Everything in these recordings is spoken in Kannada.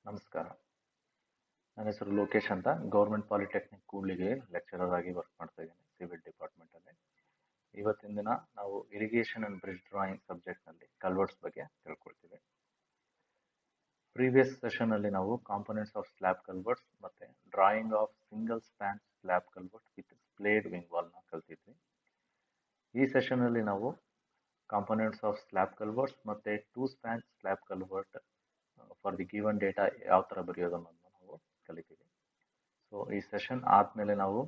ನಮಸ್ಕಾರ. ನನ್ನ ಹೆಸರು ಲೋಕೇಶ್ ಅಂತ. ಗೌರ್ಮೆಂಟ್ ಪಾಲಿಟೆಕ್ನಿಕ್ ಕೂಡ್ಲಿಗೆ ಲೆಕ್ಚರರ್ ಆಗಿ ವರ್ಕ್ ಮಾಡ್ತಾ ಇದ್ದೀನಿ ಸಿವಿಲ್ ಡಿಪಾರ್ಟ್ಮೆಂಟ್ ಅಲ್ಲಿ. ಇವತ್ತಿನ ದಿನ ನಾವು irrigation and bridge drawing subject ನಲ್ಲಿ ಕಲ್ವರ್ಟ್ಸ್ ಬಗ್ಗೆ ತಿಳ್ಕೊಳ್ತೀವಿ. ಪ್ರೀವಿಯಸ್ ಸೆಷನ್ ಅಲ್ಲಿ ನಾವು ಕಾಂಪೊನೆಂಟ್ಸ್ ಆಫ್ ಸ್ಲ್ಯಾಬ್ ಕಲ್ವರ್ಟ್ಸ್ ಮತ್ತೆ drawing of single span slab culvert with splayed wing wall ನ ಕಲ್ತಿದ್ವಿ. ಈ ಸೆಷನ್ ಅಲ್ಲಿ ನಾವು ಕಾಂಪೊನೆಂಟ್ಸ್ ಆಫ್ ಸ್ಲ್ಯಾಬ್ ಕಲ್ವರ್ಟ್ಸ್ ಮತ್ತೆ two span slab culvert for the given data ಯಾವ ತರ ಬರೆಯೋದು ಅನ್ನೋದನ್ನ ನಾವು ಕಲಿತೀವಿ. ಸೊ ಈ ಸೆಷನ್ ಆದ್ಮೇಲೆ ನಾವು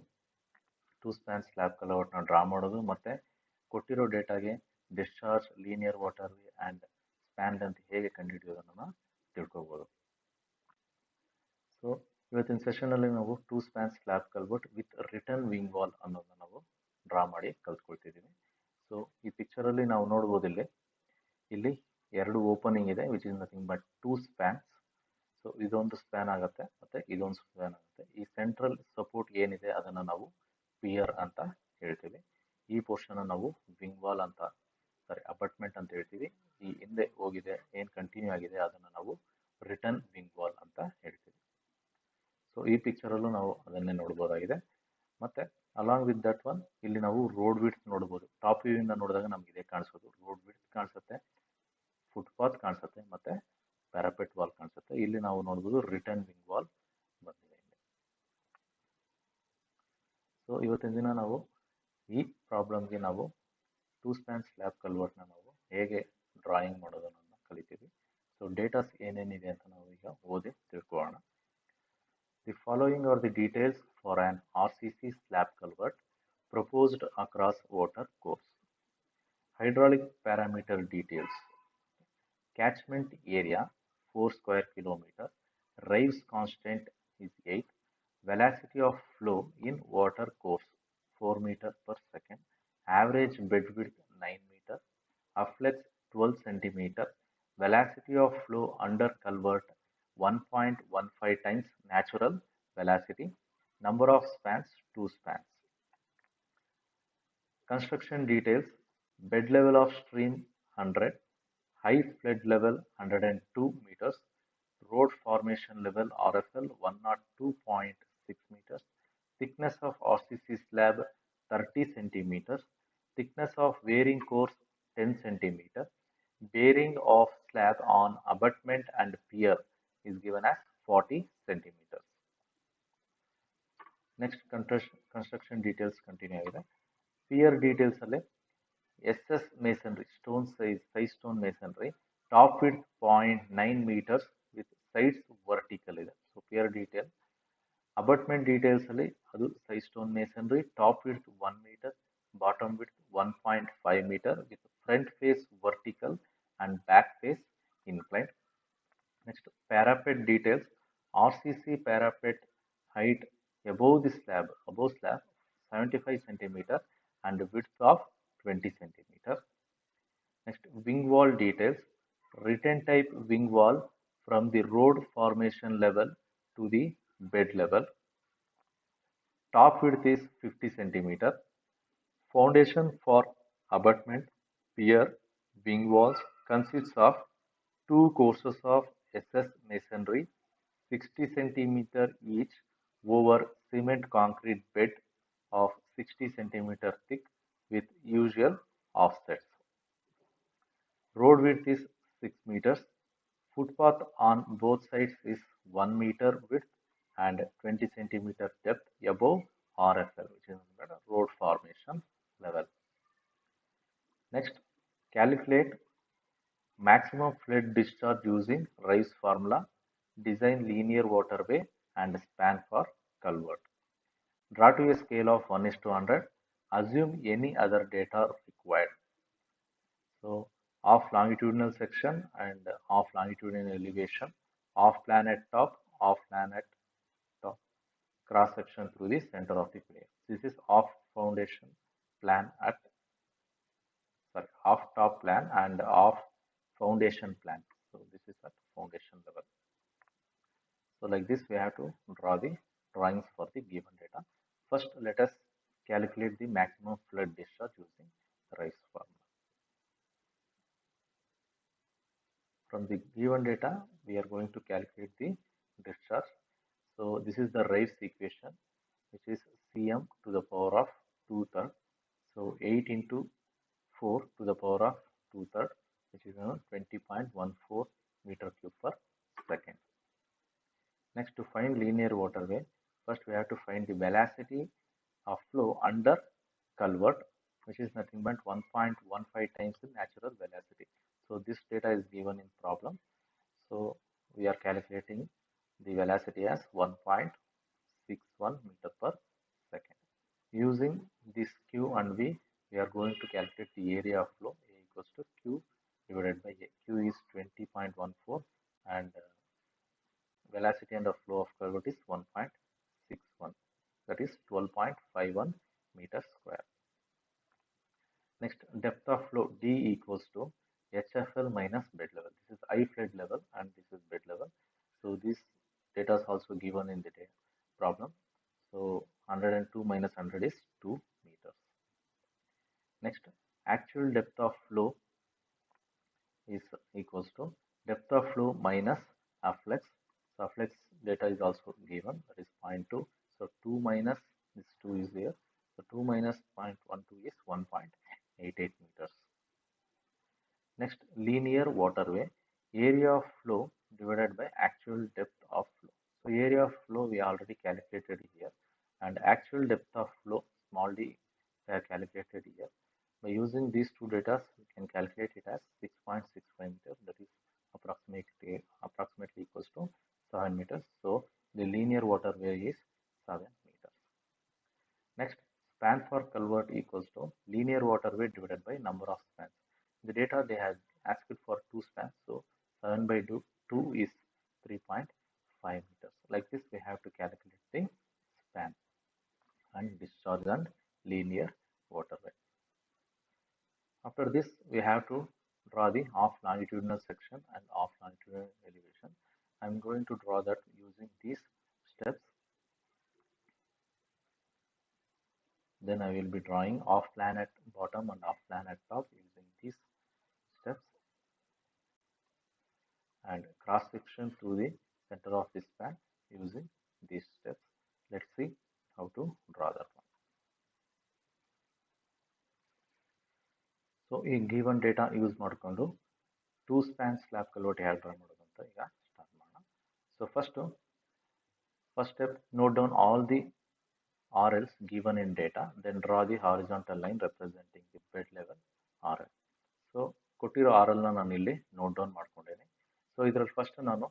ಟೂ ಸ್ಪ್ಯಾನ್ ಸ್ಲ್ಯಾಬ್ ಕಲ್ವರ್ಟ್ ನ ಡ್ರಾ ಮಾಡೋದು ಮತ್ತೆ ಕೊಟ್ಟಿರೋ ಡೇಟಾಗೆ discharge, linear water way and span length ಹೇಗೆ ಕಂಡುಹಿಡಿಯೋದನ್ನ ತಿಳ್ಕೊಬಹುದು. ಸೊ ಇವತ್ತಿನ ಸೆಷನ್ ಅಲ್ಲಿ ನಾವು two span slab culvert with return wing wall ಅನ್ನೋದನ್ನ ನಾವು ಡ್ರಾ ಮಾಡಿ ಕಲ್ತ್ಕೊಳ್ತಿದ್ದೀವಿ. ಸೊ ಈ ಪಿಕ್ಚರ್ ಅಲ್ಲಿ ನಾವು ನೋಡಬಹುದು ಇಲ್ಲಿ ಎರಡು ಓಪನಿಂಗ್ ಇದೆ which is nothing but two spans. So ಇದೊಂದು ಸ್ಪ್ಯಾನ್ ಆಗುತ್ತೆ ಮತ್ತೆ ಇದೊಂದು ಸ್ಪ್ಯಾನ್ ಆಗುತ್ತೆ. ಈ ಸೆಂಟ್ರಲ್ ಸಪೋರ್ಟ್ ಏನಿದೆ ಅದನ್ನ ನಾವು ಪಿಯರ್ ಅಂತ ಹೇಳ್ತೀವಿ. ಈ ಪೋರ್ಷನ್ ನಾವು ವಿಂಗ್ ವಾಲ್ ಅಂತ ಅಬಟ್ಮೆಂಟ್ ಅಂತ ಹೇಳ್ತೀವಿ. ಈ ಹಿಂದೆ ಹೋಗಿದೆ ಏನ್ ಕಂಟಿನ್ಯೂ ಆಗಿದೆ ಅದನ್ನ ನಾವು ರಿಟರ್ನ್ ವಿಂಗ್ ವಾಲ್ ಅಂತ ಹೇಳ್ತೀವಿ. ಸೊ ಈ ಪಿಕ್ಚರ್ ಅಲ್ಲೂ ನಾವು ಅದನ್ನೇ ನೋಡಬಹುದಾಗಿದೆ. ಮತ್ತೆ ಅಲಾಂಗ್ ವಿತ್ ದಟ್ ಒನ್ ಇಲ್ಲಿ ನಾವು ರೋಡ್ ವಿಡ್ತ್ ನೋಡಬಹುದು. ಟಾಪ್ ವ್ಯೂ ಇಂದ ನೋಡಿದಾಗ ನಮ್ಗೆ ಇದೇ ಕಾಣಿಸೋದು. ರೋಡ್ ವಿಡ್ತ್ ಕಾಣಿಸುತ್ತೆ, ಫುಟ್ಪಾತ್ ಕಾಣಿಸುತ್ತೆ ಮತ್ತೆ ಪ್ಯಾರಾಪೆಟ್ ವಾಲ್ ಕಾಣಿಸುತ್ತೆ. ಇಲ್ಲಿ ನಾವು ನೋಡಬಹುದು ರಿಟರ್ನ್ ವಿಂಗ್ ವಾಲ್ ಬಂದಿದೆ. ಸೊ ಇವತ್ತಿನ ದಿನ ನಾವು ಈ ಪ್ರಾಬ್ಲಮ್ಗೆ ನಾವು ಟೂ ಸ್ಪ್ಯಾನ್ ಸ್ಲ್ಯಾಬ್ ಕಲ್ವರ್ಟ್ ನ ನಾವು ಹೇಗೆ ಡ್ರಾಯಿಂಗ್ ಮಾಡೋದನ್ನ ಕಲಿತೀವಿ. ಸೊ ಡೇಟಾಸ್ ಏನೇನಿದೆ ಅಂತ ನಾವು ಈಗ ಓದಿ ತಿಳ್ಕೊಳ್ಳೋಣ. The following are the details for an RCC slab culvert proposed across water course. Hydraulic parameter details. Catchment area 4 square kilometer. Rise constant is 8. Velocity of flow in water course 4 meter per second. Average bed width 9 meter. Afflux 12 centimeter. Velocity of flow under culvert 1.15 times natural velocity. Number of spans 2 spans. Construction details. Bed level of stream 100. High flood level 102 meters. Road formation level RFL 102.6 meters. Thickness of RCC slab 30 centimeters. Thickness of bearing course 10 centimeters. Bearing of slab on abutment and pier is given as 40 centimeters. Next construction details continue ಆಗಿದೆ. Pier details ಅಲ್ಲಿ SS masonry stone size stone masonry top width 0.9 meters with sides vertical ಇದೆ. So pier detail. Abutment details ಅಲ್ಲಿ ಅದು size stone masonry top width 1 meter bottom width 1.5 meter with front face vertical and back face inclined. Next parapet details. RCC parapet height above slab 75 centimeter and width of 20 centimeter. Next wing wall details. Return type wing wall from the road formation level to the bed level. Top width is 50 centimeter. Foundation for abutment, pier, wing walls consists of two courses of SS masonry 60 centimeter each over cement concrete bed of 60 centimeter thick with usual offsets. Road width is 6 meters. Footpath on both sides is 1 meter width and 20 centimeter depth above RFL, which is road formation level. Next, calculate maximum flood discharge using Rice formula. Design linear waterway and span for culvert. Draw to a scale of 1:100. Assume any other data required. So off longitudinal section and off longitudinal elevation, off plan at top, off plan at top, cross section through the center of the plane. This is off foundation plan at off top plan and off foundation plan. So this is at foundation level. So like this we have to draw the drawings for the given data. First let us calculate the maximum flood discharge using Rice formula. From the given data we are going to calculate the discharge. So this is the Raves equation, which is Cm to the power of 2/3. So 8 into 4 to the power of 2/3, which is 20.14 meter cube per second. Next, to find linear waterway, first we have to find the velocity of flow under culvert, which is nothing but 1.15 times the natural velocity. So this data is given in problem. So we are calculating the velocity as 1.61 meter per second. Using this Q and V, we are going to calculate the area of flow. A equals to Q divided by A. Q is 20.14 and velocity and the flow of curve is 1.61, that is 12.51 meters square. Next, depth of flow D equals to HFL minus bed level. This is I flood level and this is bed level. So this data is also given in the problem. So 102 minus 100 is 2 meters. Next, actual depth of flow is equals to depth of flow minus afflux. So afflux data is also given, that is 0.2. So 2 minus this 2 is there. So 2 minus 0.12 is 1.88 meters. Next, linear waterway, area of flow divided by actual depth of flow. So area of flow we already calculated here, and actual depth of flow small d we have calculated here. By using these two data, we can calculate it as 6.65 meters, that is approximately equals to 7 meters. So the linear waterway is 7 meters. Next, span for culvert equals to linear waterway divided by number of spans. The data they have asked for 2 spans, so 7 by 2 is 3.5 meters. Like this, we have to calculate the span and discharge and linear waterway. After this, we have to draw the off longitudinal section and off longitudinal elevation. I'm going to draw that using these steps. Then I will be drawing off plan at bottom and off plan at top using these steps, and cross section through the center of this span using these steps. Let's see how to draw that one. So in given data use ಮಾಡಿಕೊಂಡು 2 span slab culvert ಹೇಗೆ ಡ್ರಾ ಮಾಡೋದು ಅಂತ ಈಗ ಸ್ಟಾರ್ಟ್ ಮಾಡೋಣ. So first step, note down all the RLs given in data, then draw the horizontal line representing the bed level RL. So ಕೊಟ್ಟಿರೋ RL ನ ನಾನು ಇಲ್ಲಿ ನೋಟ್ ಡೌನ್ ಮಾಡ್ಕೊಂಡಿದ್ದೀನಿ. ಸೊ ಇದರಲ್ಲಿ ಫಸ್ಟ್ ನಾನು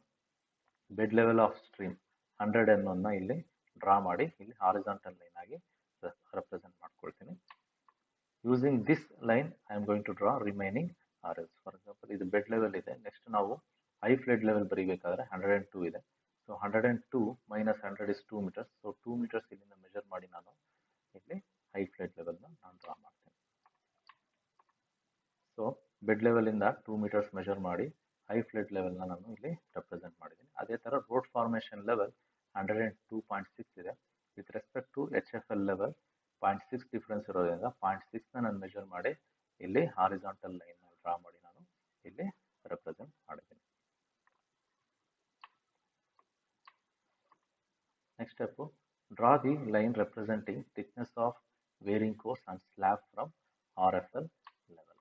ಬೆಡ್ ಲೆವೆಲ್ ಆಫ್ ಸ್ಟ್ರೀಮ್ 100 ಅನ್ನೋದನ್ನ ಇಲ್ಲಿ ಡ್ರಾ ಮಾಡಿ ಇಲ್ಲಿ ಹಾರಿಜಾಂಟಲ್ ಲೈನ್ ಆಗಿ ರೆಪ್ರೆಸೆಂಟ್ ಮಾಡ್ಕೊಳ್ತೀನಿ. Using this line I am going to draw remaining RLs. For example ಇದು ಬೆಡ್ ಲೆವೆಲ್ ಇದೆ. ನೆಕ್ಸ್ಟ್ ನಾವು ಐ ಫ್ಲಡ್ ಲೆವೆಲ್ ಬರೀಬೇಕಾದ್ರೆ 102 ಇದೆ. So 102 minus 100 is 2 metres. So 2 metres ಇಲ್ಲಿಂದ ಮೆಜರ್ ಮಾಡಿ ನಾನು ಇಲ್ಲಿ ಹೈ ಫ್ಲಡ್ ಲೆವೆಲ್ನ ನಾನು ಡ್ರಾ ಮಾಡ್ತೇನೆ. ಸೊ ಬೆಡ್ ಲೆವೆಲಿಂದ 2 ಮೀಟರ್ಸ್ ಮೆಜರ್ ಮಾಡಿ ಹೈ ಫ್ಲಡ್ ಲೆವೆಲ್ನ ನಾನು ಇಲ್ಲಿ ರೆಪ್ರೆಸೆಂಟ್ ಮಾಡಿದ್ದೀನಿ. ಅದೇ ಥರ ರೋಡ್ ಫಾರ್ಮೇಷನ್ ಲೆವೆಲ್ 102.6 ಇದೆ. With respect to HFL level 0.6 difference ಇರೋದ್ರಿಂದ 0.6ನ ನಾನು ಮೆಜರ್ ಮಾಡಿ ಇಲ್ಲಿ ಹಾರಿಜಾಂಟಲ್ ಲೈನ್ ಡ್ರಾ ಮಾಡಿ ನಾನು ಇಲ್ಲಿ ರೆಪ್ರೆಸೆಂಟ್ ಮಾಡಿದ್ದೀನಿ. Next step, draw the line representing thickness of wearing course and slab from RFL level.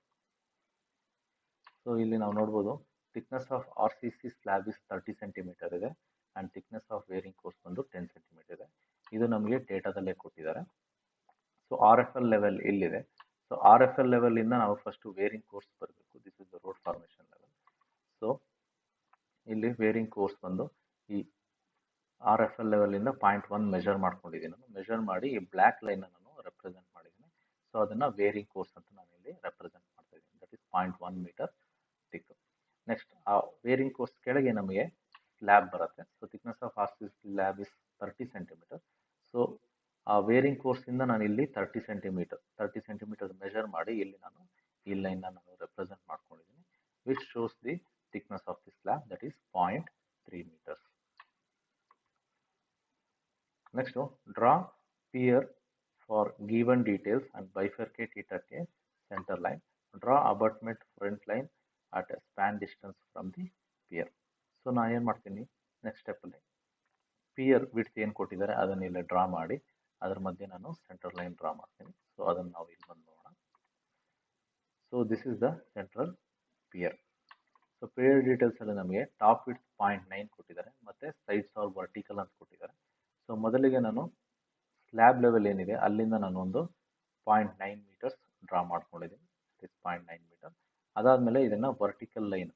So ಇಲ್ಲಿ ನಾವು ನೋಡ್ಬೋದು thickness of RCC slab is 30 centimetre ಇದೆ and thickness of wearing course ಬಂದು 10 ಸೆಂಟಿಮೀಟರ್ ಇದೆ. ಇದು ನಮಗೆ ಡೇಟಾದಲ್ಲೇ ಕೊಟ್ಟಿದ್ದಾರೆ. ಸೊ RFL ಲೆವೆಲ್ ಇಲ್ಲಿದೆ. ಸೊ RFL ಲೆವೆಲ್ ಇಂದ ನಾವು ಫಸ್ಟ್ ವೇರಿಂಗ್ ಕೋರ್ಸ್ ಬರಬೇಕು. This is the road formation level. So ಇಲ್ಲಿ ವೇರಿಂಗ್ ಕೋರ್ಸ್ ಬಂದು ಈ RFL ಲೆವೆಲ್ ಇಂದ 0.1 ಮೆಜರ್ ಮಾಡ್ಕೊಂಡಿದ್ದೀನಿ. ನಾನು ಮೆಜರ್ ಮಾಡಿ ಈ ಬ್ಲ್ಯಾಕ್ ಲೈನ್ ನಾನು ರೆಪ್ರೆಸೆಂಟ್ ಮಾಡಿದ್ದೀನಿ. ಸೊ ಅದನ್ನ ವೇರಿಂಗ್ ಕೋರ್ಸ್ ಅಂತ ನಾನು ಇಲ್ಲಿ ರೆಪ್ರೆಸೆಂಟ್ ಮಾಡ್ತಾ ಇದ್ದೀನಿ. That is 0.1 metre thick. Next ಆ ವೇರಿಂಗ್ ಕೋರ್ಸ್ ಕೆಳಗೆ ನಮಗೆ ಸ್ಲ್ಯಾಬ್ ಬರುತ್ತೆ. So thickness of RCC slab is 30 centimetre. So ಆ ವೇರಿಂಗ್ ಕೋರ್ಸ್ ಇಂದ ನಾನು ಇಲ್ಲಿ 30 ಸೆಂಟಿಮೀಟರ್ ಮೆಜರ್ ಮಾಡಿ ಇಲ್ಲಿ ನಾನು ಈ ಲೈನ್ ನಾನು ರೆಪ್ರೆಸೆಂಟ್ ಮಾಡ್ಕೊಂಡಿದ್ದೀನಿ, which shows the thickness of the slab, that is 0.3 meters. Next, draw pier for given details and bifurcate it at a center line. Draw abutment front line at a span distance from the pier. So ನಾನು ಏನು ಮಾಡ್ತೀನಿ, ನೆಕ್ಸ್ಟ್ ಸ್ಟೆಪ್ಪಲ್ಲಿ ಪಿಯರ್ ವಿಡ್ತ್ ಏನು ಕೊಟ್ಟಿದ್ದಾರೆ ಅದನ್ನು ಇಲ್ಲಿ ಡ್ರಾ ಮಾಡಿ ಅದರ ಮಧ್ಯೆ ನಾನು ಸೆಂಟ್ರಲ್ ಲೈನ್ ಡ್ರಾ ಮಾಡ್ತೀನಿ. ಸೊ ಅದನ್ನು ನಾವು ಇಲ್ಲಿ ಬಂದು ನೋಡೋಣ. So this is the central pier. So pier ಡೀಟೇಲ್ಸಲ್ಲಿ ನಮಗೆ ಟಾಪ್ ವಿಡ್ತ್ 0.9 ಕೊಟ್ಟಿದ್ದಾರೆ ಮತ್ತು ಸೈಡ್ಸ್ ಆರ್ ವರ್ಟಿಕಲ್ ಅಂತ ಕೊಟ್ಟಿದ್ದಾರೆ. ಸೊ ಮೊದಲಿಗೆ ನಾನು ಸ್ಲ್ಯಾಬ್ ಲೆವೆಲ್ ಏನಿದೆ ಅಲ್ಲಿಂದ ನಾನು ಒಂದು 0.9 ಮೀಟರ್ಸ್ ಡ್ರಾ ಮಾಡ್ಕೊಂಡಿದ್ದೀನಿ. It is 0.9 metre. ಅದಾದಮೇಲೆ ಇದನ್ನು vertical line,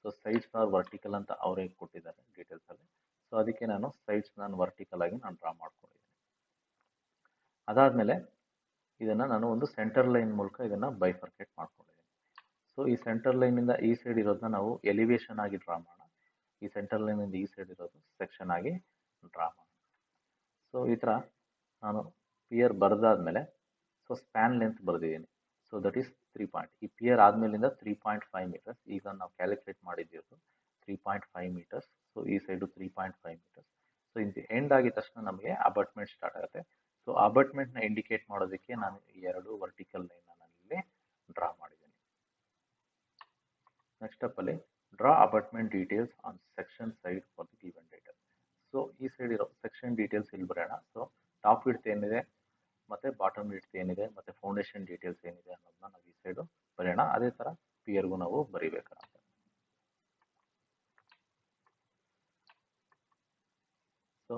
so sides are vertical ಅಂತ ಅವರೇ ಕೊಟ್ಟಿದ್ದಾರೆ ಡೀಟೇಲ್ಸಲ್ಲಿ. ಸೊ ಅದಕ್ಕೆ ನಾನು ಸೈಡ್ಸ್ ನಾನು ವರ್ಟಿಕಲ್ ಆಗಿ ನಾನು ಡ್ರಾ ಮಾಡ್ಕೊಂಡಿದ್ದೀನಿ. ಅದಾದಮೇಲೆ ಇದನ್ನು ನಾನು ಒಂದು ಸೆಂಟರ್ ಲೈನ್ ಮೂಲಕ ಇದನ್ನು ಬೈಫರ್ಕೇಟ್ ಮಾಡ್ಕೊಂಡಿದ್ದೀನಿ. ಸೊ ಈ ಸೆಂಟರ್ ಲೈನಿಂದ ಈ ಸೈಡ್ ಇರೋದನ್ನ ನಾವು ಎಲಿವೇಶನ್ ಆಗಿ ಡ್ರಾ ಮಾಡೋಣ. ಈ ಸೆಂಟರ್ ಲೈನಿಂದ ಈ ಸೈಡ್ ಇರೋದು ಸೆಕ್ಷನ್ ಆಗಿ ಡ್ರಾ ಮಾಡೋಣ. ಸೊ ಈ ಥರ ನಾನು ಪಿಯರ್ ಬರೆದಾದ್ಮೇಲೆ ಸೊ ಸ್ಪ್ಯಾನ್ ಲೆಂತ್ ಬರೆದಿದ್ದೀನಿ. So that is 3 point. ಈ ಪಿಯರ್ ಆದಮೇಲಿಂದ 3.5 ಮೀಟರ್ಸ್. ಈಗ ನಾವು ಕ್ಯಾಲ್ಕುಲೇಟ್ ಮಾಡಿದ್ದೀವಿ 3.5 ಮೀಟರ್ಸ್. ಸೊ ಈ ಸೈಡು 3.5 ಮೀಟರ್ಸ್. ಸೊ ಇದು ಎಂಡ್ ಆಗಿದ ತಕ್ಷಣ ನಮಗೆ ಅಬಟ್ಮೆಂಟ್ ಸ್ಟಾರ್ಟ್ ಆಗುತ್ತೆ. ಸೊ ಅಬಟ್ಮೆಂಟ್ನ ಇಂಡಿಕೇಟ್ ಮಾಡೋದಕ್ಕೆ ನಾನು ಈ ಎರಡು ವರ್ಟಿಕಲ್ ಲೈನ್ ನಾನು ಇಲ್ಲಿ ಡ್ರಾ ಮಾಡಿದ್ದೀನಿ. ನೆಕ್ಸ್ಟ್ ಸ್ಟೆಪ್ಪಲ್ಲಿ draw abutment details on section side for the given data. So ಈ ಸೈಡ್ ಇರೋ ಸೆಕ್ಷನ್ ಡೀಟೇಲ್ಸ್ ಇಲ್ಲಿ ಬರೋಣ. ಸೊ ಟಾಪ್ ವಿಡ್ತ್ ಏನಿದೆ ಮತ್ತು ಬಾಟಮ್ ವಿಡ್ತ್ ಏನಿದೆ ಮತ್ತು ಫೌಂಡೇಶನ್ ಡೀಟೇಲ್ಸ್ ಏನಿದೆ ಅನ್ನೋದನ್ನ ನಾವು ಈ ಸೈಡು ಬರೆಯೋಣ. ಅದೇ ಥರ ಪಿಯರ್ಗೂ ನಾವು ಬರಿಬೇಕಾಗುತ್ತೆ. ಸೊ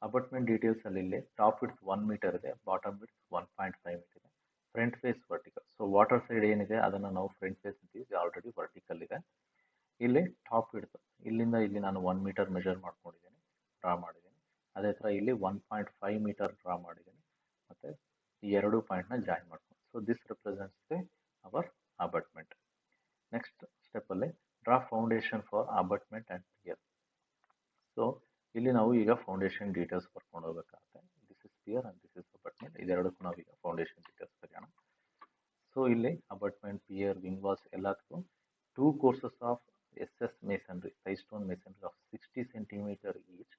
ಅಬಟ್ಮೆಂಟ್ ಡೀಟೇಲ್ಸ್ ಅಲ್ಲಿ ಇಲ್ಲಿ ಟಾಪ್ ವಿಡ್ತ್ 1 ಮೀಟರ್ ಇದೆ, ಬಾಟಮ್ ವಿಡ್ತ್ 1.5 ಮೀಟರ್ ಇದೆ, front face vertical. So water side ಏನಿದೆ ಅದನ್ನು ನಾವು ಫ್ರಂಟ್ ಫೇಸ್ ಅಂತೀವಿ, ಆಲ್ರೆಡಿ ವರ್ಟಿಕಲ್ ಇದೆ. ಇಲ್ಲಿ ಟಾಪ್ ವಿಡ್ತ್ ಇಲ್ಲಿಂದ ಇಲ್ಲಿ ನಾನು 1 ಮೀಟರ್ ಮೆಜರ್ ಮಾಡ್ಕೊಂಡಿದ್ದೀನಿ, ಡ್ರಾ ಮಾಡಿದ್ದೀನಿ. ಅದೇ ಥರ ಇಲ್ಲಿ 1.5 ಮೀಟರ್ ಡ್ರಾ ಮಾಡಿದ್ದೀನಿ ಮತ್ತು ಈ ಎರಡು ಪಾಯಿಂಟ್ನ ಜಾಯಿನ್ ಮಾಡ್ಕೊಂಡು. So this represents the our abutment. Next ಸ್ಟೆಪ್ಪಲ್ಲಿ draw foundation for abutment and pier. So ಇಲ್ಲಿ ನಾವು ಈಗ ಫೌಂಡೇಶನ್ ಡೀಟೇಲ್ಸ್ ಬರ್ಕೊಂಡು ಹೋಗಬೇಕಾಗುತ್ತೆ. This is pier and this is abutment. ಇದೆರಡಕ್ಕೂ ನಾವು ಈಗ ಫೌಂಡೇಶನ್ ಡೀಟೇಲ್ಸ್ ಬರೆಯೋಣ. ಸೊ ಇಲ್ಲಿ ಅಬಟ್ಮೆಂಟ್, ಪಿಯರ್, ವಿಂಗ್ ವಾಲ್ಸ್ ಎಲ್ಲದಕ್ಕೂ 2 courses of SS masonry, size stone masonry of 60 centimeter each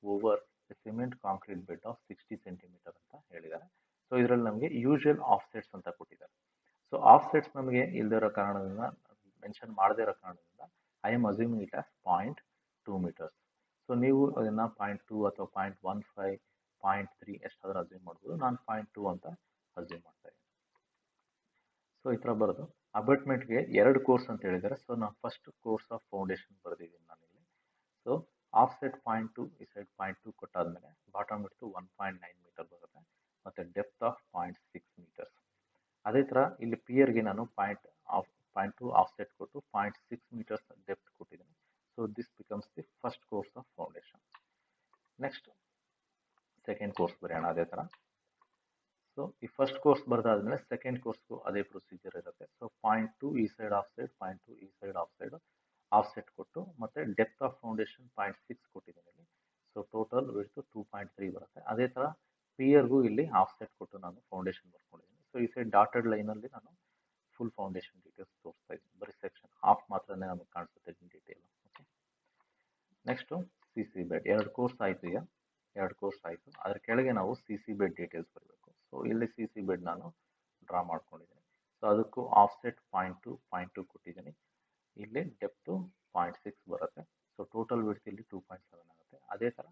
over a cement concrete bed of 60 centimeter ಅಂತ ಹೇಳಿದ್ದಾರೆ. ಸೊ ಇದರಲ್ಲಿ ನಮಗೆ ಯೂಶುವಲ್ ಆಫ್ಸೆಟ್ಸ್ ಅಂತ ಕೊಟ್ಟಿದ್ದಾರೆ. ಸೊ ಆಫ್ಸೆಟ್ಸ್ ನಮಗೆ ಇಲ್ಲದಿರೋ ಕಾರಣದಿಂದ, ಮೆನ್ಷನ್ ಮಾಡದೇ ಇರೋ ಕಾರಣದಿಂದ I am assuming it as 0.2 metres. So ನೀವು ಅದನ್ನು 0.2 ಅಥವಾ 0.15, 0.3 ಎಷ್ಟಾದರೂ ಅಸ್ಯೂಮ್ ಮಾಡ್ಬೋದು. ನಾನು 0.2 ಅಂತ ಅಸ್ಯೂಮ್ ಮಾಡ್ತಾ ಇದ್ದೀನಿ. ಸೊ ಈ ಥರ ಬರೋದು. ಅಬಟ್ಮೆಂಟ್ಗೆ 2 ಕೋರ್ಸ್ ಅಂತ ಹೇಳಿದ್ದಾರೆ. ಸೊ ನಾನು ಫಸ್ಟ್ ಕೋರ್ಸ್ ಆಫ್ ಫೌಂಡೇಶನ್ ಬರೆದಿದ್ದೀನಿ ನಾನಿಲ್ಲಿ. ಸೊ ಆಫ್ಸೆಟ್ 0.2, ಈ ಸೈಡ್ 0.2 ಕೊಟ್ಟಾದ್ಮೇಲೆ ಬಾಟಮ್ ವಿಡ್ತು 1.9 ಮೀಟರ್ ಬರುತ್ತೆ ಮತ್ತು ಡೆಪ್ತ್ ಆಫ್ 0.6 ಮೀಟರ್ಸ್. ಅದೇ ಥರ ಇಲ್ಲಿ ಪಿಯರ್ಗೆ ನಾನು 0.2 ಆಫ್ಸೆಟ್ ಕೊಟ್ಟು 0.6 ಮೀಟರ್ಸ್ ಡೆಪ್ತ್ ಕೊಟ್ಟಿದ್ದೀನಿ. So this becomes the first course of foundation. Next second course ಬರೆಯೋಣ ಅದೇ ಥರ. ಸೊ ಈ ಫಸ್ಟ್ ಕೋರ್ಸ್ ಬರೆದಾದ್ಮೇಲೆ ಸೆಕೆಂಡ್ ಕೋರ್ಸ್ಗೂ ಅದೇ ಪ್ರೊಸೀಜರ್ ಇರುತ್ತೆ. ಸೊ 0.2 ಈ ಸೈಡ್ ಆಫ್ ಸೈಡ್, 0.2 ಈ ಸೈಡ್ ಆಫ್ ಸೈಡ್ ಆಫ್ಸೆಟ್ ಕೊಟ್ಟು ಮತ್ತು ಡೆಪ್ತ್ ಆಫ್ ಫೌಂಡೇಶನ್ 0.6 ಕೊಟ್ಟಿದ್ದೀನಿ ಇಲ್ಲಿ. ಸೊ ಟೋಟಲ್ ವಿಡ್ತು 2.3 ಬರುತ್ತೆ. ಅದೇ ಥರ ಪಿಯರ್ಗೂ ಇಲ್ಲಿ ಆಫ್ಸೆಟ್ ಕೊಟ್ಟು ನಾನು ಫೌಂಡೇಶನ್ ಬರ್ಕೊಂಡಿದ್ದೀನಿ. ಸೊ ಈ ಸೈಡ್ ಡಾಟೆಡ್ ಲೈನಲ್ಲಿ ನಾನು ಫುಲ್ ಫೌಂಡೇಶನ್ ಡೀಟೇಲ್ಸ್ ತೋರಿಸ್ತಾ ಇದ್ದೀನಿ. ಬರೀ ಸೆಕ್ಷನ್ ಆಫ್ ಮಾತ್ರನೇ ನಮಗೆ ಕಾಣಿಸುತ್ತೆ detail. Okay, next CC bed. 2 course ಆಯಿತು. ಈಗ 2 ಕೋರ್ಸ್ ಆಯಿತು. ಅದರ ಕೆಳಗೆ ನಾವು CC ಬೆಡ್ ಡೀಟೇಲ್ಸ್ ಬರಬೇಕು. ಸೊ ಇಲ್ಲಿ CC ಬೆಡ್ ನಾನು ಡ್ರಾ ಮಾಡ್ಕೊಂಡಿದ್ದೀನಿ. ಸೊ ಅದಕ್ಕೂ ಆಫ್ಸೆಟ್ 0.2 ಕೊಟ್ಟಿದ್ದೀನಿ. ಇಲ್ಲಿ ಡೆಪ್ತು 0.6 ಬರುತ್ತೆ. ಸೊ ಟೋಟಲ್ ವಿಡ್ತ್ ಇಲ್ಲಿ 2.7 ಆಗುತ್ತೆ. ಅದೇ ಥರ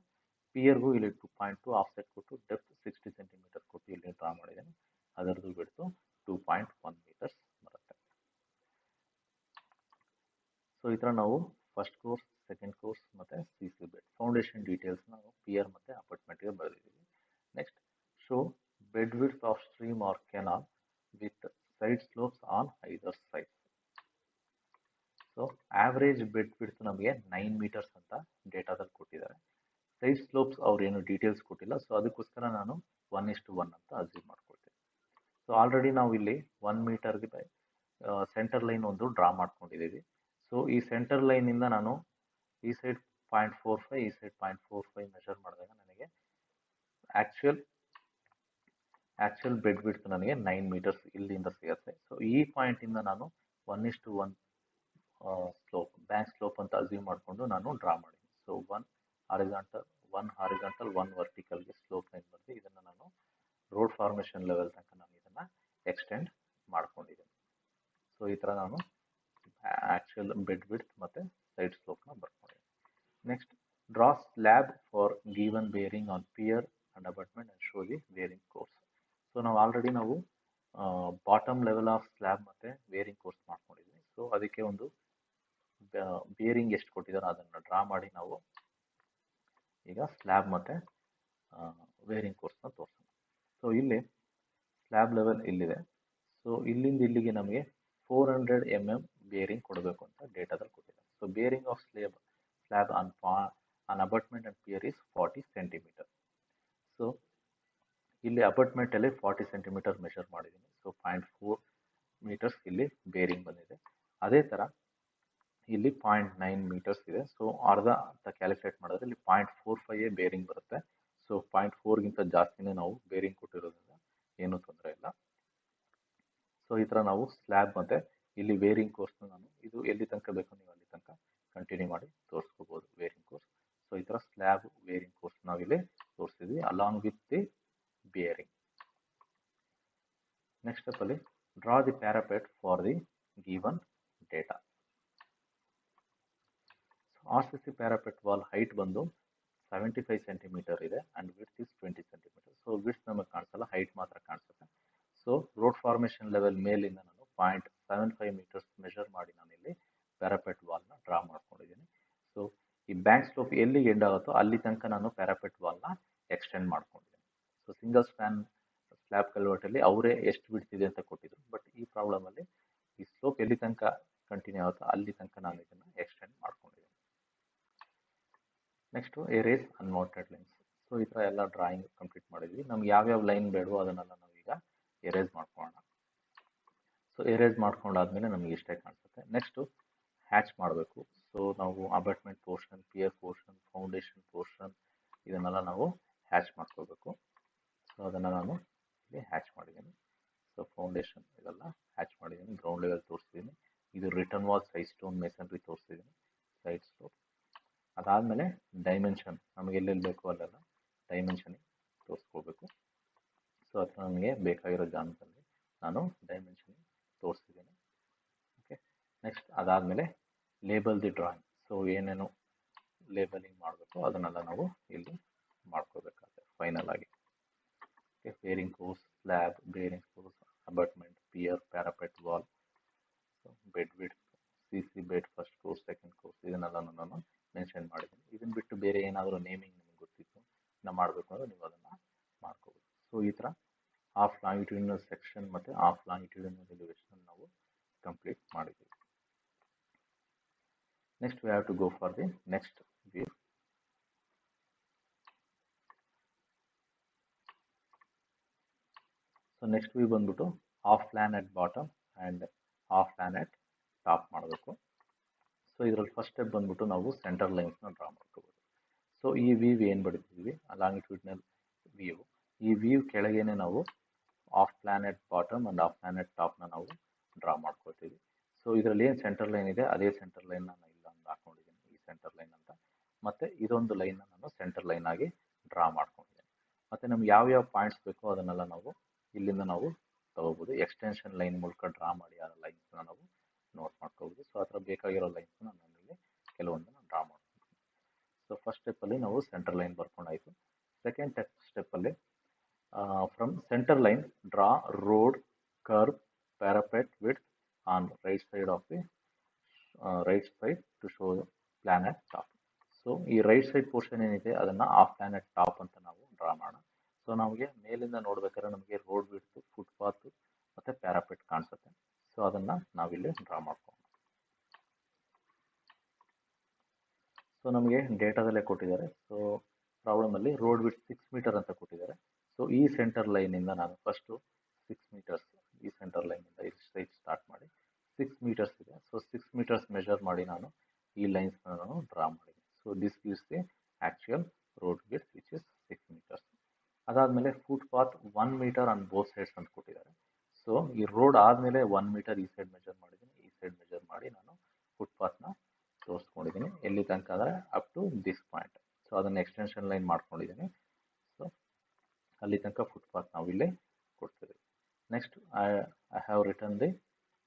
ಪಿಯರ್ಗೂ ಇಲ್ಲಿ 2.2 ಆಫ್ಸೆಟ್ ಕೊಟ್ಟು ಡೆಪ್ತ್ 60 ಸೆಂಟಿಮೀಟರ್ ಕೊಟ್ಟು ಇಲ್ಲಿ ಡ್ರಾ ಮಾಡಿದ್ದೀನಿ. ಅದರದ್ದು ವಿಡ್ತು 2.1 ಮೀಟರ್ಸ್ ಬರುತ್ತೆ. ಸೊ ಈ ಥರ ನಾವು ಫಸ್ಟ್ ಕೋರ್ಸ್, ಸೆಕೆಂಡ್ ಕೋರ್ಸ್ ಮತ್ತು CC ಬೆಡ್ ಫೌಂಡೇಶನ್ ಡೀಟೇಲ್ಸ್ ನಾವು ಪಿಯರ್ ಮತ್ತು ಅಪಾರ್ಟ್ಮೆಂಟ್ಗೆ ಬರೆದಿದ್ದೀವಿ. Next show bed width of stream or canal with side slopes on either side. So average bed width ನಮಗೆ 9 ಮೀಟರ್ಸ್ ಅಂತ ಡೇಟಾದಲ್ಲಿ ಕೊಟ್ಟಿದ್ದಾರೆ. ಸೈಡ್ ಸ್ಲೋಪ್ಸ್ ಅವ್ರು ಏನು ಡೀಟೇಲ್ಸ್ ಕೊಟ್ಟಿಲ್ಲ. ಸೊ ಅದಕ್ಕೋಸ್ಕರ ನಾನು 1:1 ಅಂತ ಅಸ್ಯೂಮ್ ಮಾಡ್ಕೊಳ್ತೀನಿ. ಸೊ ಆಲ್ರೆಡಿ ನಾವು ಇಲ್ಲಿ 1 ಮೀಟರ್ಗೆ ಸೆಂಟರ್ ಲೈನ್ ಒಂದು ಡ್ರಾ ಮಾಡ್ಕೊಂಡಿದ್ದೀವಿ. ಸೊ ಈ ಸೆಂಟರ್ ಲೈನಿಂದ ನಾನು ಈ ಸೈಡ್ 0.45, ಈ ಸೈಡ್ 0.45 ಮೆಷರ್ ಮಾಡಿದಾಗ ನನಗೆ ಆ್ಯಕ್ಚುಯಲ್ ಬೆಡ್ ವಿಡ್ತ್ ನನಗೆ 9 ಮೀಟರ್ಸ್ ಇಲ್ಲಿಂದ ಸಿಗುತ್ತೆ. ಸೊ ಈ ಪಾಯಿಂಟಿಂದ ನಾನು 1:1 ಸ್ಲೋಪ್, ಬ್ಯಾಂಕ್ ಸ್ಲೋಪ್ ಅಂತ ಅಸ್ಯೂಮ್ ಮಾಡಿಕೊಂಡು ನಾನು ಡ್ರಾ ಮಾಡಿದ್ದೀನಿ. ಸೊ 1 ಹಾರಿಜಾಂಟಲ್ 1 ವರ್ಟಿಕಲ್ಗೆ ಸ್ಲೋಪ್ ಲೈನ್ ಬರೆದು ಇದನ್ನು ನಾನು ರೋಡ್ ಫಾರ್ಮೇಷನ್ ಲೆವೆಲ್ ತನಕ ನಾನು ಇದನ್ನು ಎಕ್ಸ್ಟೆಂಡ್ ಮಾಡ್ಕೊಂಡಿದ್ದೀನಿ. ಸೊ ಈ ಥರ ನಾನು ಆ್ಯಕ್ಚುಯಲ್ ಬೆಡ್ ವಿಡ್ತ್ ಮತ್ತು ಸೈಡ್ ಸ್ಲೋಪ್ನ ಬರ್ಕೊಂಡಿದ್ದೀನಿ. Next draw slab for given bearing on pier and abutment and show the bearing course. So ನಾವು ಆಲ್ರೆಡಿ ನಾವು ಬಾಟಮ್ ಲೆವೆಲ್ ಆಫ್ ಸ್ಲ್ಯಾಬ್ ಮತ್ತು ಬೇರಿಂಗ್ ಕೋರ್ಸ್ ಮಾಡ್ಕೊಂಡಿದ್ವಿ. ಸೊ ಅದಕ್ಕೆ ಒಂದು ಬೇರಿಂಗ್ ಎಷ್ಟು ಕೊಟ್ಟಿದ್ದಾರೋ ಅದನ್ನು ಡ್ರಾ ಮಾಡಿ ನಾವು ಈಗ ಸ್ಲ್ಯಾಬ್ ಮತ್ತು ಬೇರಿಂಗ್ ಕೋರ್ಸ್ನ ತೋರಿಸೋಣ. ಸೊ ಇಲ್ಲಿ ಸ್ಲ್ಯಾಬ್ ಲೆವೆಲ್ ಇಲ್ಲಿದೆ. ಸೊ ಇಲ್ಲಿಂದ ಇಲ್ಲಿಗೆ ನಮಗೆ 400 mm ಬೇರಿಂಗ್ ಕೊಡಬೇಕು ಅಂತ ಡೇಟಾದಲ್ಲಿ ಕೊಟ್ಟಿದ್ದಾರೆ. So bearing of slab on abutment and pier is 40 centimetre. So ಇಲ್ಲಿ ಅಬಟ್ಮೆಂಟ್ ಅಲ್ಲಿ 40 ಸೆಂಟಿಮೀಟರ್ ಮೆಷರ್ ಮಾಡಿದ್ದೀನಿ. ಸೊ 0.4 ಮೀಟರ್ಸ್ ಇಲ್ಲಿ ಬೇರಿಂಗ್ ಬಂದಿದೆ. ಅದೇ ಥರ ಇಲ್ಲಿ 0.9 ಮೀಟರ್ಸ್ ಇದೆ. ಸೊ ಅರ್ಧ ಅಂತ ಕ್ಯಾಲ್ಕುಲೇಟ್ ಮಾಡಿದ್ರೆ ಇಲ್ಲಿ 0.45 ಬೇರಿಂಗ್ ಬರುತ್ತೆ. ಸೊ 0.4ಗಿಂತ ಜಾಸ್ತಿನೇ ನಾವು ಬೇರಿಂಗ್ ಕೊಟ್ಟಿರೋದ್ರಿಂದ ಏನೂ ತೊಂದರೆ ಇಲ್ಲ. ಸೊ ಈ ಥರ ನಾವು ಸ್ಲ್ಯಾಬ್ ಮತ್ತು ಇಲ್ಲಿ ಬೇರಿಂಗ್ ಕೋರ್ಸ್ನ ನಾನು ಇದು ಎಲ್ಲಿ ತನಕ ಬೇಕು ನೀವು ಅಲ್ಲಿ ತನಕ ಕಂಟಿನ್ಯೂ ಮಾಡಿ ತೋರಿಸ್ಕೋಬೋದು ಬೇರಿಂಗ್ ಕೋರ್ಸ್. ಸೊ ಈ ಥರ ಸ್ಲ್ಯಾಬ್ ಬೇರಿಂಗ್ ಕೋರ್ಸ್ ನಾವಿಲ್ಲಿ ತೋರಿಸಿದ್ವಿ along with the bearing. Next ಸ್ಟೆಪ್ಪಲ್ಲಿ draw the parapet for the given data. RCC parapet wall height ಬಂದು 75 ಸೆಂಟಿಮೀಟರ್ ಇದೆ and width is 20 centimetre. So width ನಮಗೆ ಕಾಣಿಸಲ್ಲ, ಹೈಟ್ ಮಾತ್ರ ಕಾಣಿಸುತ್ತೆ. ಸೊ ರೋಡ್ ಫಾರ್ಮೇಷನ್ ಲೆವೆಲ್ ಮೇಲಿಂದ ನಾನು 0.75 ಮೀಟರ್ಸ್ ಮೆಷರ್ ಮಾಡಿ ನಾನು ಇಲ್ಲಿ ಪ್ಯಾರಾಪೆಟ್ ವಾಲ್ನ ಡ್ರಾ ಮಾಡ್ಕೊಂಡಿದ್ದೀನಿ. ಸೊ ಈ ಬ್ಯಾಂಕ್ ಸ್ಲೋಪ್ ಎಲ್ಲಿಗೆ ಎಂಡ್ ಆಗುತ್ತೋ ಅಲ್ಲಿ ತನಕ ನಾನು ಪ್ಯಾರಾಪೆಟ್ ವಾಲ್ನ ಎಕ್ಸ್ಟೆಂಡ್ ಮಾಡ್ಕೊಂಡಿದ್ದೀನಿ. ಸೊ ಸಿಂಗಲ್ ಸ್ಪ್ಯಾನ್ ಸ್ಲ್ಯಾಬ್ ಕಲ್ವರ್ಟಲ್ಲಿ ಅವರೇ ಎಷ್ಟು ಬಿಡ್ತಿದೆ ಅಂತ ಕೊಟ್ಟಿದ್ರು. ಬಟ್ ಈ ಪ್ರಾಬ್ಲಮಲ್ಲಿ ಈ ಸ್ಲೋಪ್ ಎಲ್ಲಿ ತನಕ ಕಂಟಿನ್ಯೂ ಆಗುತ್ತೋ ಅಲ್ಲಿ ತನಕ ನಾನು ಇದನ್ನು ಎಕ್ಸ್ಟೆಂಡ್ ಮಾಡ್ಕೊಂಡಿದ್ದೀನಿ. Next erase unwanted lines. So ಈ ಥರ ಎಲ್ಲ ಡ್ರಾಯಿಂಗ್ ಕಂಪ್ಲೀಟ್ ಮಾಡಿದ್ವಿ. ನಮ್ಗೆ ಯಾವ್ಯಾವ ಲೈನ್ ಬೇಡವೋ ಅದನ್ನೆಲ್ಲ ನಾವೀಗ ಎರೇಸ್ ಮಾಡ್ಕೊಳ್ಳೋಣ. ಸೊ ಎರೇಸ್ ಮಾಡ್ಕೊಂಡಾದ್ಮೇಲೆ ನಮಗೆ ಇಷ್ಟೇ ಕಾಣಿಸುತ್ತೆ. ನೆಕ್ಸ್ಟು ಹ್ಯಾಚ್ ಮಾಡಬೇಕು. ಸೊ ನಾವು abutment portion, pier portion, foundation portion ಇದನ್ನೆಲ್ಲ ನಾವು ಹ್ಯಾಚ್ ಮಾಡ್ಕೋಬೇಕು. ಸೊ ಅದನ್ನು ನಾನು ಇಲ್ಲಿ ಹ್ಯಾಚ್ ಮಾಡಿದ್ದೀನಿ. ಸೊ ಫೌಂಡೇಶನ್ ಇದೆಲ್ಲ ಹ್ಯಾಚ್ ಮಾಡಿದ್ದೀನಿ, ಗ್ರೌಂಡ್ ಲೆವೆಲ್ ತೋರಿಸ್ತಿದ್ದೀನಿ. ಇದು return wall side stone masonry ತೋರಿಸ್ತಿದ್ದೀನಿ, ಸೈಡ್ ಸ್ಲೋಪ್. ಅದಾದಮೇಲೆ ಡೈಮೆನ್ಷನ್ ನಮಗೆ ಎಲ್ಲೆಲ್ಲಿ ಬೇಕೋ ಅಲ್ಲೆಲ್ಲ ಡೈಮೆನ್ಷನಿಗೆ ತೋರಿಸ್ಕೋಬೇಕು. ಸೊ ಅಥವಾ ನನಗೆ ಬೇಕಾಗಿರೋ ಜಾಗದಲ್ಲಿ ನಾನು ಡೈಮೆನ್ಷನಿಗೆ ತೋರಿಸ್ತಿದ್ದೀನಿ. ಓಕೆ, ನೆಕ್ಸ್ಟ್ ಅದಾದಮೇಲೆ ಲೇಬಲ್ ದಿ ಡ್ರಾಯಿಂಗ್. ಸೊ ಏನೇನು ಲೇಬಲಿಂಗ್ ಮಾಡಬೇಕು ಅದನ್ನೆಲ್ಲ ನಾವು ಇಲ್ಲಿ ಮಾಡ್ಕೋಬೇಕಾಗುತ್ತೆ ಫೈನಲ್ ಆಗಿ. Okay, bearing course, slab, bearing course, abutment, pier, parapet wall, bed width, CC bed first course, second course ಇದನ್ನೆಲ್ಲ ನಾನು ಮೆನ್ಷನ್ ಮಾಡಿದ್ದೀನಿ. ಇದನ್ನು ಬಿಟ್ಟು ಬೇರೆ ಏನಾದರೂ ನೇಮಿಂಗ್ ನಿಮಗೆ ಗೊತ್ತಿತ್ತು ನಾವು ಮಾಡಬೇಕು ಅಂದರೆ ನೀವು ಅದನ್ನು ಮಾಡ್ಕೋಬೋದು. ಸೊ ಈ ಥರ ಹಾಫ್ ಲಾಂಗಿಟ್ಯೂಡಿನಲ್ ಸೆಕ್ಷನ್ ಮತ್ತು ಹಾಫ್ ಲಾಂಗಿಟ್ಯೂಡಿನಲ್ ಎಲಿವೇಷನ್ ನಾವು ಕಂಪ್ಲೀಟ್ ಮಾಡಿದ್ದೀವಿ. Next we have to go for the next view. So next view ಬಂದ್ಬಿಟ್ಟು half plan at bottom and half plan at top ಮಾಡಬೇಕು. ಸೊ ಇದರಲ್ಲಿ ಫಸ್ಟ್ ಸ್ಟೆಪ್ ಬಂದ್ಬಿಟ್ಟು ನಾವು ಸೆಂಟರ್ ಲೈನ್ಸ್ನ ಡ್ರಾ ಮಾಡ್ಕೋಬೋದು. ಸೊ ಈ ವ್ಯೂ ಏನು ಬಡಿತಿದ್ವಿ ಲಾಂಗಿಟ್ಯೂಡ್ನಲ್ ವ್ಯೂ, ಈ ವ್ಯೂ ಕೆಳಗೇನೆ ನಾವು half plan at bottom and half plan at ಟಾಪ್ನ ನಾವು ಡ್ರಾ ಮಾಡ್ಕೊಳ್ತೀವಿ. ಸೊ ಇದರಲ್ಲಿ ಏನು ಸೆಂಟರ್ ಲೈನ್ ಇದೆ ಅದೇ ಸೆಂಟರ್ ಲೈನ್ನ ನಾನು ಇಲ್ಲೊಂದು ಹಾಕೊಂಡಿದ್ದೀನಿ, ಈ ಸೆಂಟರ್ ಲೈನ್ ಅಂತ. ಮತ್ತು ಇದೊಂದು ಲೈನ್ನ ನಾನು ಸೆಂಟರ್ ಲೈನ್ ಆಗಿ ಡ್ರಾ ಮಾಡ್ಕೊಂಡಿದ್ದೀನಿ. ಮತ್ತು ನಮ್ಗೆ ಯಾವ್ಯಾವ ಪಾಯಿಂಟ್ಸ್ ಬೇಕೋ ಅದನ್ನೆಲ್ಲ ನಾವು ಇಲ್ಲಿಂದ ನಾವು ತಗೋಬೋದು. ಎಕ್ಸ್ಟೆನ್ಷನ್ ಲೈನ್ ಮೂಲಕ ಡ್ರಾ ಮಾಡಿ ಆ ಲೈನ್ಸ್ನ ನಾವು ನೋಟ್ ಮಾಡ್ಕೋಬೋದು. ಸೊ ಆ ಥರ ಬೇಕಾಗಿರೋ ಲೈನ್ಸ್ನ ನಾನು ಇಲ್ಲಿ ಕೆಲವೊಂದನ್ನು ಡ್ರಾ ಮಾಡ್ತೀನಿ. ಸೊ ಫಸ್ಟ್ ಸ್ಟೆಪ್ಪಲ್ಲಿ ನಾವು ಸೆಂಟರ್ ಲೈನ್ ಬರ್ಕೊಂಡಾಯಿತು. ಸೆಕೆಂಡ್ ಸ್ಟೆಪ್ಪಲ್ಲಿ from centre line draw road, curve, parapet width on right side of the right side to show plan at top. So ಈ ರೈಟ್ ಸೈಡ್ ಪೋರ್ಷನ್ ಏನಿದೆ ಅದನ್ನು ಹಾಫ್ ಪ್ಲಾನ್ ಅಟ್ ಟಾಪ್ ಅಂತ ನಾವು ಡ್ರಾ ಮಾಡೋಣ. ಸೊ ನಮಗೆ ಮೇಲಿಂದ ನೋಡ್ಬೇಕಾದ್ರೆ ನಮಗೆ ರೋಡ್ ವಿಡ್ತ್, ಫುಟ್ಪಾತ್ ಮತ್ತು ಪ್ಯಾರಾಪೆಟ್ ಕಾಣಿಸುತ್ತೆ. ಸೊ ಅದನ್ನು ನಾವಿಲ್ಲಿ ಡ್ರಾ ಮಾಡ್ಕೊಳ್ಳೋಣ. ಸೊ ನಮಗೆ ಡೇಟಾದಲ್ಲೇ ಕೊಟ್ಟಿದ್ದಾರೆ. ಸೊ ಪ್ರಾಬ್ಲಮಲ್ಲಿ ರೋಡ್ ವಿಡ್ತ್ 6 ಮೀಟರ್ ಅಂತ ಕೊಟ್ಟಿದ್ದಾರೆ. ಸೊ ಈ ಸೆಂಟರ್ ಲೈನಿಂದ ನಾನು ಫಸ್ಟು 6 ಮೀಟರ್ಸ್ ಈ ಸೆಂಟರ್ ಲೈನಿಂದ ಈ ಸೈಡ್ ಸ್ಟಾರ್ಟ್ ಮಾಡಿ 6 ಮೀಟರ್ಸ್ ಇದೆ. ಸೊ 6 ಮೀಟರ್ಸ್ ಮೆಷರ್ ಮಾಡಿ ನಾನು ಈ ಲೈನ್ಸ್ನ ನಾನು ಡ್ರಾ ಮಾಡಿದ್ದೀನಿ. So this gives the actual road width which is 6 metres. ಅದಾದಮೇಲೆ footpath 1 metre on both sides ಅಂತ ಕೊಟ್ಟಿದ್ದಾರೆ. ಸೊ ಈ ರೋಡ್ ಆದಮೇಲೆ 1 ಮೀಟರ್ ಈ ಸೈಡ್ ಮೆಜರ್ ಮಾಡಿದ್ದೀನಿ, ಈ ಸೈಡ್ ಮೆಜರ್ ಮಾಡಿ ನಾನು ಫುಟ್ಪಾತ್ನ ತೋರಿಸ್ಕೊಂಡಿದ್ದೀನಿ. ಎಲ್ಲಿ ತನಕ ಅಂದರೆ up to this point. So ಅದನ್ನು ಎಕ್ಸ್ಟೆನ್ಷನ್ ಲೈನ್ ಮಾಡ್ಕೊಂಡಿದ್ದೀನಿ. ಸೊ ಅಲ್ಲಿ ತನಕ ಫುಟ್ಪಾತ್ ನಾವು ಇಲ್ಲಿ ಕೊಡ್ತೀವಿ. Next I have return the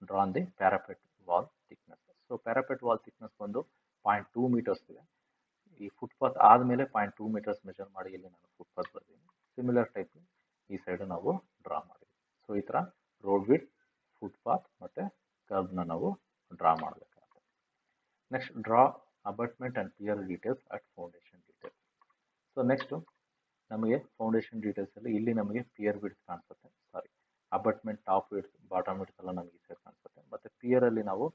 drawn the parapet wall thickness. So parapet wall thickness ಬಂದು 0.2 ಮೀಟರ್ಸ್ ಇದೆ. ಈ ಫುಟ್ಪಾತ್ ಆದಮೇಲೆ 0.2 ಮೀಟರ್ಸ್ ಮೆಜರ್ ಮಾಡಿ ಇಲ್ಲಿ ನಾನು ಫುಟ್ಪಾತ್ ಬರ್ತೀನಿ. ಸಿಮಿಲರ್ ಟೈಪ್ ಈ ಸೈಡ್ ನಾವು ಡ್ರಾ ಮಾಡಿದ್ವಿ. ಸೊ ಈ ಥರ ರೋಡ್ ವಿಡ್ತ್, ಫುಟ್ಪಾತ್ ಮತ್ತು ಕರ್ಬ್ನ ನಾವು ಡ್ರಾ ಮಾಡಬೇಕಾಗುತ್ತೆ. Next draw abutment and pier details at foundation details. So next ನಮಗೆ ಫೌಂಡೇಶನ್ ಡೀಟೇಲ್ಸಲ್ಲಿ ಇಲ್ಲಿ ನಮಗೆ ಪಿಯರ್ ವಿಡ್ತ್ ಕಾಣಿಸುತ್ತೆ, sorry abutment top width bottom width ಎಲ್ಲ ನಮಗೆ ಈ ಸೈಡ್ ಕಾಣಿಸುತ್ತೆ. ಮತ್ತು ಪಿಯರಲ್ಲಿ ನಾವು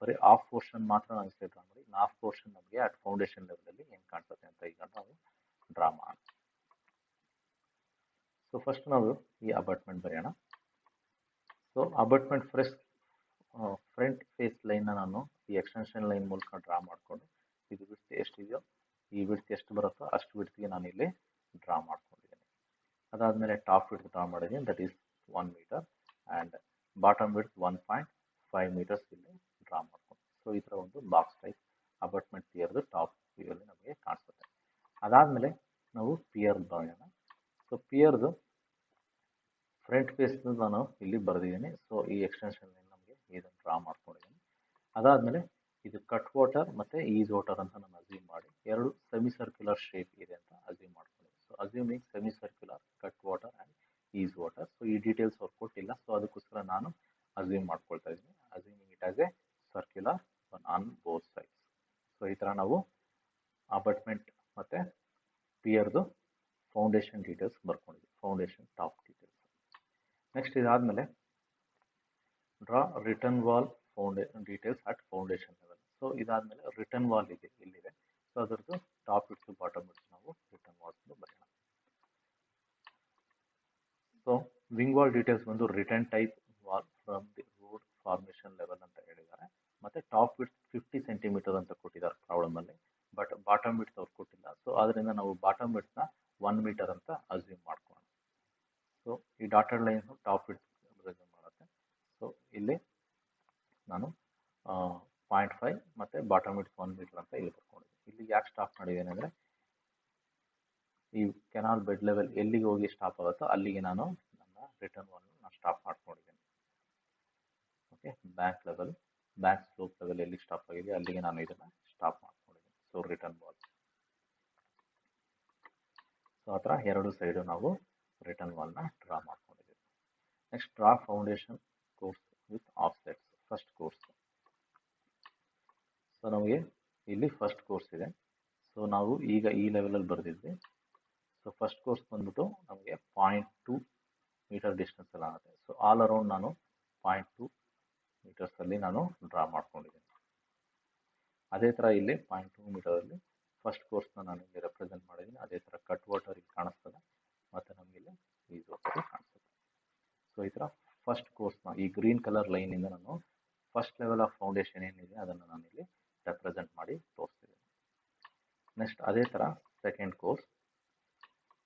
ಬರೀ ಆಫ್ ಪೋರ್ಷನ್ ಮಾತ್ರ ನಾವು ಈ ಸೈಡ್ ಡ್ರಾ ಮಾಡಿ, ಆಫ್ ಪೋರ್ಷನ್ ನಮಗೆ ಅಟ್ ಫೌಂಡೇಶನ್ ಲೆವೆಲಲ್ಲಿ ಏನು ಕಾಣಿಸುತ್ತೆ ಅಂತ ಈಗ ನಾವು ಡ್ರಾ ಮಾಡೋಣ. ಸೊ ಫಸ್ಟ್ ನಾವು ಈ ಅಬಟ್ಮೆಂಟ್ ಬರೆಯೋಣ. ಸೊ ಅಬಟ್ಮೆಂಟ್ ಫ್ರಂಟ್ ಫೇಸ್ ಲೈನ್ನ ನಾನು ಈ ಎಕ್ಸ್ಟೆನ್ಷನ್ ಲೈನ್ ಮೂಲಕ ಡ್ರಾ ಮಾಡಿಕೊಂಡು ಇದು ವಿಡ್ತ್ ಎಷ್ಟಿದೆಯೋ ಈ ವಿಡ್ತ್ ಎಷ್ಟು ಬರುತ್ತೋ ಅಷ್ಟು ವಿಡ್ತ್ಗೆ ನಾನು ಇಲ್ಲಿ ಡ್ರಾ ಮಾಡ್ಕೊಂಡಿದ್ದೀನಿ. ಅದಾದಮೇಲೆ ಟಾಪ್ ವಿಡ್ತ್ ಡ್ರಾ ಮಾಡಿದ್ದೀನಿ, that is 1 metre and bottom width 1.5 metres ಇಲ್ಲಿ ಡ್ರಾ ಮಾಡ್ಕೊಂಡು. ಸೊ ಈ ಥರ ಒಂದು ಬಾಕ್ಸ್ ಟೈಪ್ ಅಬಟ್ಮೆಂಟ್ ಪಿಯರ್ದು ಟಾಪ್ ವ್ಯೂಯಲ್ಲಿ ನಮಗೆ ಕಾಣಿಸುತ್ತೆ. ಅದಾದಮೇಲೆ ನಾವು ಪಿಯರ್ ಬರೆಯೋಣ. ಸೊ ಪಿಯರ್ದು ಫ್ರಂಟ್ ಫೇಸ್ದು ನಾನು ಇಲ್ಲಿ ಬರೆದಿದ್ದೀನಿ. ಸೊ ಈ ಎಕ್ಸ್ಟೆನ್ಷನ್ ಲೈನ್ ನಮಗೆ ಇದನ್ನು ಡ್ರಾ ಮಾಡ್ಕೊಂಡಿದ್ದೀನಿ. ಅದಾದಮೇಲೆ ಇದು ಕಟ್ ವಾಟರ್ ಮತ್ತು ಈಸ್ ವಾಟರ್ ಅಂತ ನಾನು ಅಸ್ಯೂಮ್ ಮಾಡಿ ಎರಡು ಸೆಮಿ ಸರ್ಕ್ಯುಲರ್ ಶೇಪ್ ಇದೆ ಅಂತ ಅಸ್ಯೂಮ್ ಮಾಡ್ಕೊಂಡಿದ್ದೀನಿ. So assuming semi circular cut water and ease water. So ಈ ಡೀಟೇಲ್ಸ್ ಅವ್ರು ಕೊಟ್ಟಿಲ್ಲ, ಸೊ ಅದಕ್ಕೋಸ್ಕರ ನಾನು ಅಸ್ಯೂಮ್ ಮಾಡ್ಕೊಳ್ತಾ ಇದ್ದೀನಿ. Assuming it as a circular on both sides. So ಈ ಥರ ನಾವು ಅಬಟ್ಮೆಂಟ್ ಮತ್ತು ಪಿಯರ್ದು ಫೌಂಡೇಶನ್ ಡೀಟೇಲ್ಸ್ ಬರ್ಕೊಂಡಿದ್ವಿ, ಫೌಂಡೇಶನ್ ಟಾಪ್ ಡೀಟೇಲ್ಸ್. ನೆಕ್ಸ್ಟ್ ಇದಾದಮೇಲೆ draw return wall details at foundation level. So ಇದಾದಮೇಲೆ ರಿಟರ್ನ್ ವಾಲ್ ಇದೆ ಇಲ್ಲಿದೆ. ಸೊ ಅದರದ್ದು ಟಾಪ್ ವಿಡ್ತ್ ಬಾಟಮ್ ವಿಡ್ತ್ ನಾವು ರಿಟರ್ನ್ ವಾಲ್ಸ್ ಬರೆಯೋಣ. ಸೊ ವಿಂಗ್ ವಾಲ್ ಡೀಟೇಲ್ಸ್ ಬಂದು return type wall from the road formation level ಅಂತ ಹೇಳಿದ್ದಾರೆ. ಮತ್ತು ಟಾಪ್ ವಿಡ್ತ್ 50 ಸೆಂಟಿಮೀಟರ್ ಅಂತ ಕೊಟ್ಟಿದ್ದಾರೆ ಪ್ರಾಬ್ಲಮಲ್ಲಿ, ಬಟ್ ಬಾಟಮ್ ವಿಡ್ತ್ ಅವ್ರು ಕೊಟ್ಟಿಲ್ಲ. ಸೊ ಆದ್ದರಿಂದ ನಾವು ಬಾಟಮ್ ವಿಡ್ತ್ನ 1 ಮೀಟರ್ ಅಂತ ಅಸ್ಯೂಮ್ ಮಾಡ್ಕೊಳ್ಳೋಣ. ಸೊ ಈ dotted line top width resume ಮಾಡುತ್ತೆ. ಸೊ ಇಲ್ಲಿ ನಾನು 0.5 ಮತ್ತು ಬಾಟಮ್ ವಿಡ್ತ್ 1 ಮೀಟರ್ ಅಂತ ಇಲ್ಲಿ ಬರ್ಕೊಂಡಿದ್ದೀನಿ. ಇಲ್ಲಿ ಯಾಕೆ ಸ್ಟಾಪ್ ಮಾಡಿದ್ದೇನೆ ಅಂದರೆ ಈ ಕೆನಾಲ್ ಬೆಡ್ ಲೆವೆಲ್ ಎಲ್ಲಿಗೆ ಹೋಗಿ ಸ್ಟಾಪ್ ಆಗುತ್ತೋ ಅಲ್ಲಿಗೆ ನಾನು ನನ್ನ ರಿಟರ್ನ್ ವಾಲ್ನ ಸ್ಟಾಪ್ ಮಾಡ್ಕೊಂಡಿದ್ದೀನಿ. ಓಕೆ, ಬ್ಯಾಂಕ್ ಸ್ಲೋಪ್ ಲೆವೆಲ್ ಎಲ್ಲಿಗೆ ಸ್ಟಾಪ್ ಆಗಿದೆ ಅಲ್ಲಿಗೆ ನಾನು ಇದನ್ನು ಸ್ಟಾಪ್ ಮಾಡ್ಕೊಂಡಿದ್ದೀನಿ. So return wall. ಸೊ ಆ ಥರ ಎರಡು ಸೈಡು ನಾವು ರಿಟರ್ನ್ ವಾಲ್ನ ಡ್ರಾ ಮಾಡ್ಕೊಂಡಿದ್ದೀವಿ. Next draw foundation course with offsets. First course. So ನಮಗೆ ಇಲ್ಲಿ ಫಸ್ಟ್ ಕೋರ್ಸ್ ಇದೆ. ಸೊ ನಾವು ಈಗ ಈ ಲೆವೆಲಲ್ಲಿ ಬರೆದಿದ್ವಿ. ಸೊ ಫಸ್ಟ್ ಕೋರ್ಸ್ ಬಂದ್ಬಿಟ್ಟು ನಮಗೆ 0.2 ಮೀಟರ್ ಡಿಸ್ಟೆನ್ಸಲ್ಲಿ ಆಗುತ್ತೆ. ಸೊ ಆಲ್ ಅರೌಂಡ್ ನಾನು 0.2 ಮೀಟರ್ಸಲ್ಲಿ ನಾನು ಡ್ರಾ ಮಾಡ್ಕೊಂಡಿದ್ದೀನಿ. ಅದೇ ಥರ ಇಲ್ಲಿ 0.2 ಮೀಟರಲ್ಲಿ ಫಸ್ಟ್ ಕೋರ್ಸ್ನ ನಾನು ಇಲ್ಲಿ ರೆಪ್ರೆಸೆಂಟ್ ಮಾಡಿದ್ದೀನಿ. ಅದೇ ಥರ ಕಟ್ ವಾಟರ್ ಇಲ್ಲಿ ಕಾಣಿಸ್ತದೆ ಮತ್ತು ನಮಗೆ ಇಲ್ಲಿ ಈಸ್ ವಾಟರ್ ಕಾಣಿಸುತ್ತೆ. ಸೊ ಈ ಥರ ಫಸ್ಟ್ ಕೋರ್ಸ್ನ ಈ ಗ್ರೀನ್ ಕಲರ್ ಲೈನಿಂದ ನಾನು ಫಸ್ಟ್ ಲೆವೆಲ್ ಆಫ್ ಫೌಂಡೇಶನ್ ಏನಿದೆ ಅದನ್ನು ನಾನು ಇಲ್ಲಿ ರೆಪ್ರೆಸೆಂಟ್ ಮಾಡಿ ತೋರಿಸ್ತಿದ್ದೀನಿ. ನೆಕ್ಸ್ಟ್ ಅದೇ ಥರ ಸೆಕೆಂಡ್ ಕೋರ್ಸ್.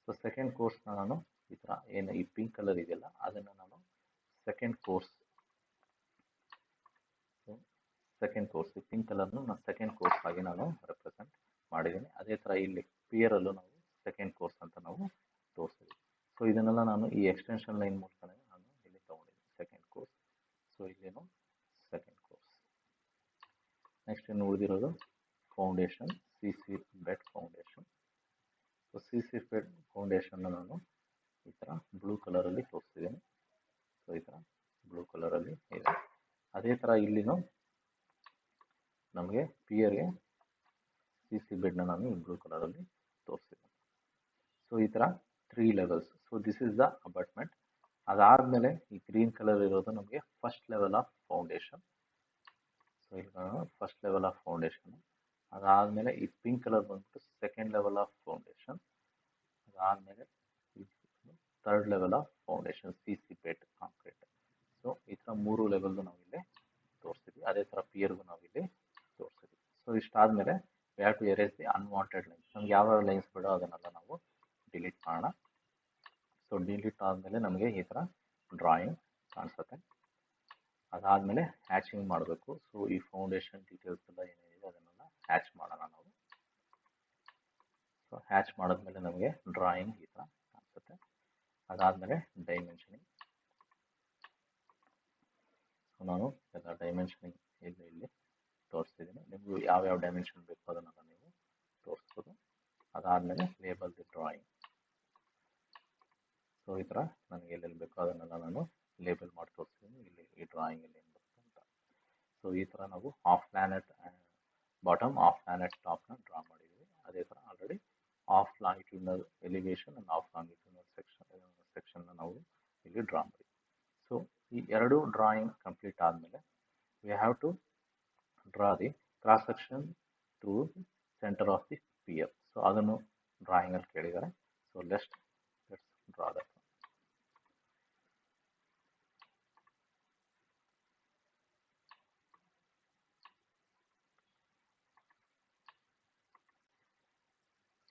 ಸೊ ಸೆಕೆಂಡ್ ಕೋರ್ಸ್ನ ನಾನು ಈ ಥರ ಏನು ಈ ಪಿಂಕ್ ಕಲರ್ ಇದೆಯಲ್ಲ ಅದನ್ನು ನಾನು ಸೆಕೆಂಡ್ ಕೋರ್ಸ್ ಈ ಪಿಂಕ್ ಕಲರ್ನು ನಾನು ಸೆಕೆಂಡ್ ಕೋರ್ಸ್ ಆಗಿ ನಾನು ರೆಪ್ರೆಸೆಂಟ್ ಮಾಡಿದ್ದೀನಿ. ಅದೇ ಥರ ಇಲ್ಲಿ ಪಿಯರಲ್ಲೂ ನಾವು ಸೆಕೆಂಡ್ ಕೋರ್ಸ್ ಅಂತ ನಾವು ತೋರಿಸ್ತೀವಿ. ಸೊ ಇದನ್ನೆಲ್ಲ ನಾನು ಈ ಎಕ್ಸ್ಟೆನ್ಷನ್ ಲೈನ್ ಮೂಲಕನೇ ನಾನು ಇಲ್ಲಿ ತೊಗೊಂಡಿದ್ದೀನಿ ಸೆಕೆಂಡ್ ಕೋರ್ಸ್. ಸೊ ಇಲ್ಲೇನು ಸೆಕೆಂಡ್ ಕೋರ್ಸ್. ನೆಕ್ಸ್ಟ್ ಇನ್ನು ಉಳಿದಿರೋದು foundation C bed foundation. So C bed ಫೌಂಡೇಶನ್ನ ನಾನು ಈ ಥರ ಬ್ಲೂ ಕಲರಲ್ಲಿ ತೋರಿಸ್ತಿದ್ದೀನಿ. ಸೊ ಈ ಥರ ಬ್ಲೂ ಕಲರಲ್ಲಿ ಇದೆ. ಅದೇ ಥರ ಇಲ್ಲಿನೂ ನಮಗೆ ಪಿಯರ್ಗೆ ಸಿ ಬೆಡ್ನ ನಾನು ಈ ಬ್ಲೂ ಕಲರಲ್ಲಿ ತೋರಿಸ್ತಿದ್ದೀನಿ. ಸೊ ಈ ಥರ 3 levels. So this is the abutment. ಅದಾದಮೇಲೆ ಈ ಗ್ರೀನ್ ಕಲರ್ ಇರೋದು ನಮಗೆ first level of foundation. So ಇಲ್ಲಿ ನಾನು ಫಸ್ಟ್ ಲೆವೆಲ್ ಆಫ್ ಫೌಂಡೇಶನ್. ಅದಾದಮೇಲೆ ಈ ಪಿಂಕ್ ಕಲರ್ ಬಂದ್ಬಿಟ್ಟು ಸೆಕೆಂಡ್ ಲೆವೆಲ್ ಆಫ್ ಫೌಂಡೇಶನ್. ಅದಾದಮೇಲೆ third level of foundation C bed concrete. So ಈ ಥರ 3 ಲೆವೆಲ್ದು ನಾವಿಲ್ಲಿ ತೋರಿಸ್ತೀವಿ. ಅದೇ ಥರ ಪಿಯರ್ಗೂ ನಾವಿಲ್ಲಿ ತೋರಿಸ್ತೀವಿ. ಸೊ ಇಷ್ಟಾದಮೇಲೆ we have to erase the unwanted lines. ನಮ್ಗೆ ಯಾವ ಲೈನ್ಸ್ ಬೇಡೋ ಅದನ್ನೆಲ್ಲ ನಾವು ಡಿಲೀಟ್ ಮಾಡೋಣ. ಸೊ ಡಿಲೀಟ್ ಆದಮೇಲೆ ನಮಗೆ ಈ ಥರ ಡ್ರಾಯಿಂಗ್ ಕಾಣಿಸುತ್ತೆ. ಅದಾದಮೇಲೆ ಹ್ಯಾಚಿಂಗ್ ಮಾಡಬೇಕು. ಸೊ ಈ ಫೌಂಡೇಶನ್ ಡೀಟೇಲ್ಸ್ ಎಲ್ಲ ಏನೇನಿದೆ ಅದನ್ನೆಲ್ಲ ಹ್ಯಾಚ್ ಮಾಡೋಣ ನಾವು. ಸೊ ಹ್ಯಾಚ್ ಮಾಡಿದ್ಮೇಲೆ ನಮಗೆ ಡ್ರಾಯಿಂಗ್ ಈ ಥರ ಕಾಣಿಸುತ್ತೆ. ಅದಾದಮೇಲೆ ಡೈಮೆನ್ಷನಿಂಗ್. ಸೊ ನಾನು ಎಲ್ಲ ಡೈಮೆನ್ಷನಿಂಗ್ ಇಲ್ಲಿ ತೋರಿಸ್ತಿದ್ದೀನಿ. ನಿಮಗೂ ಯಾವ್ಯಾವ ಡೈಮೆನ್ಷನ್ ಬೇಕೋ ಅದನ್ನೆಲ್ಲ ನೀವು ತೋರಿಸ್ಬೋದು. ಅದಾದಮೇಲೆ ಲೇಬಲ್ ದಿ ಡ್ರಾಯಿಂಗ್. ಸೊ ಈ ಥರ ನನಗೆ ಎಲ್ಲೆಲ್ಲಿ ಬೇಕೋ ಅದನ್ನೆಲ್ಲ ನಾನು ಲೇಬಲ್ ಮಾಡಿ ತೋರಿಸ್ತೀನಿ. ಇಲ್ಲಿ ಈ ಡ್ರಾಯಿಂಗಲ್ಲಿ ಏನು ಬರುತ್ತೆ ಅಂತ. ಸೊ ಈ ಥರ ನಾವು half plan at bottom, of plan at ಟಾಪ್ನ ಡ್ರಾ ಮಾಡಿದ್ದೀವಿ. ಅದೇ ಥರ already half longitudinal elevation and half longitudinal ಸೆಕ್ಷನ್ನ ನಾವು ಇಲ್ಲಿ ಡ್ರಾ ಮಾಡಿದ್ದೀವಿ. ಸೊ ಈ ಎರಡು ಡ್ರಾಯಿಂಗ್ ಕಂಪ್ಲೀಟ್ ಆದಮೇಲೆ we have to draw the cross section through centre of the pier. So ಅದನ್ನು ಡ್ರಾಯಿಂಗಲ್ಲಿ ಕೇಳಿದ್ದಾರೆ. So let's draw that.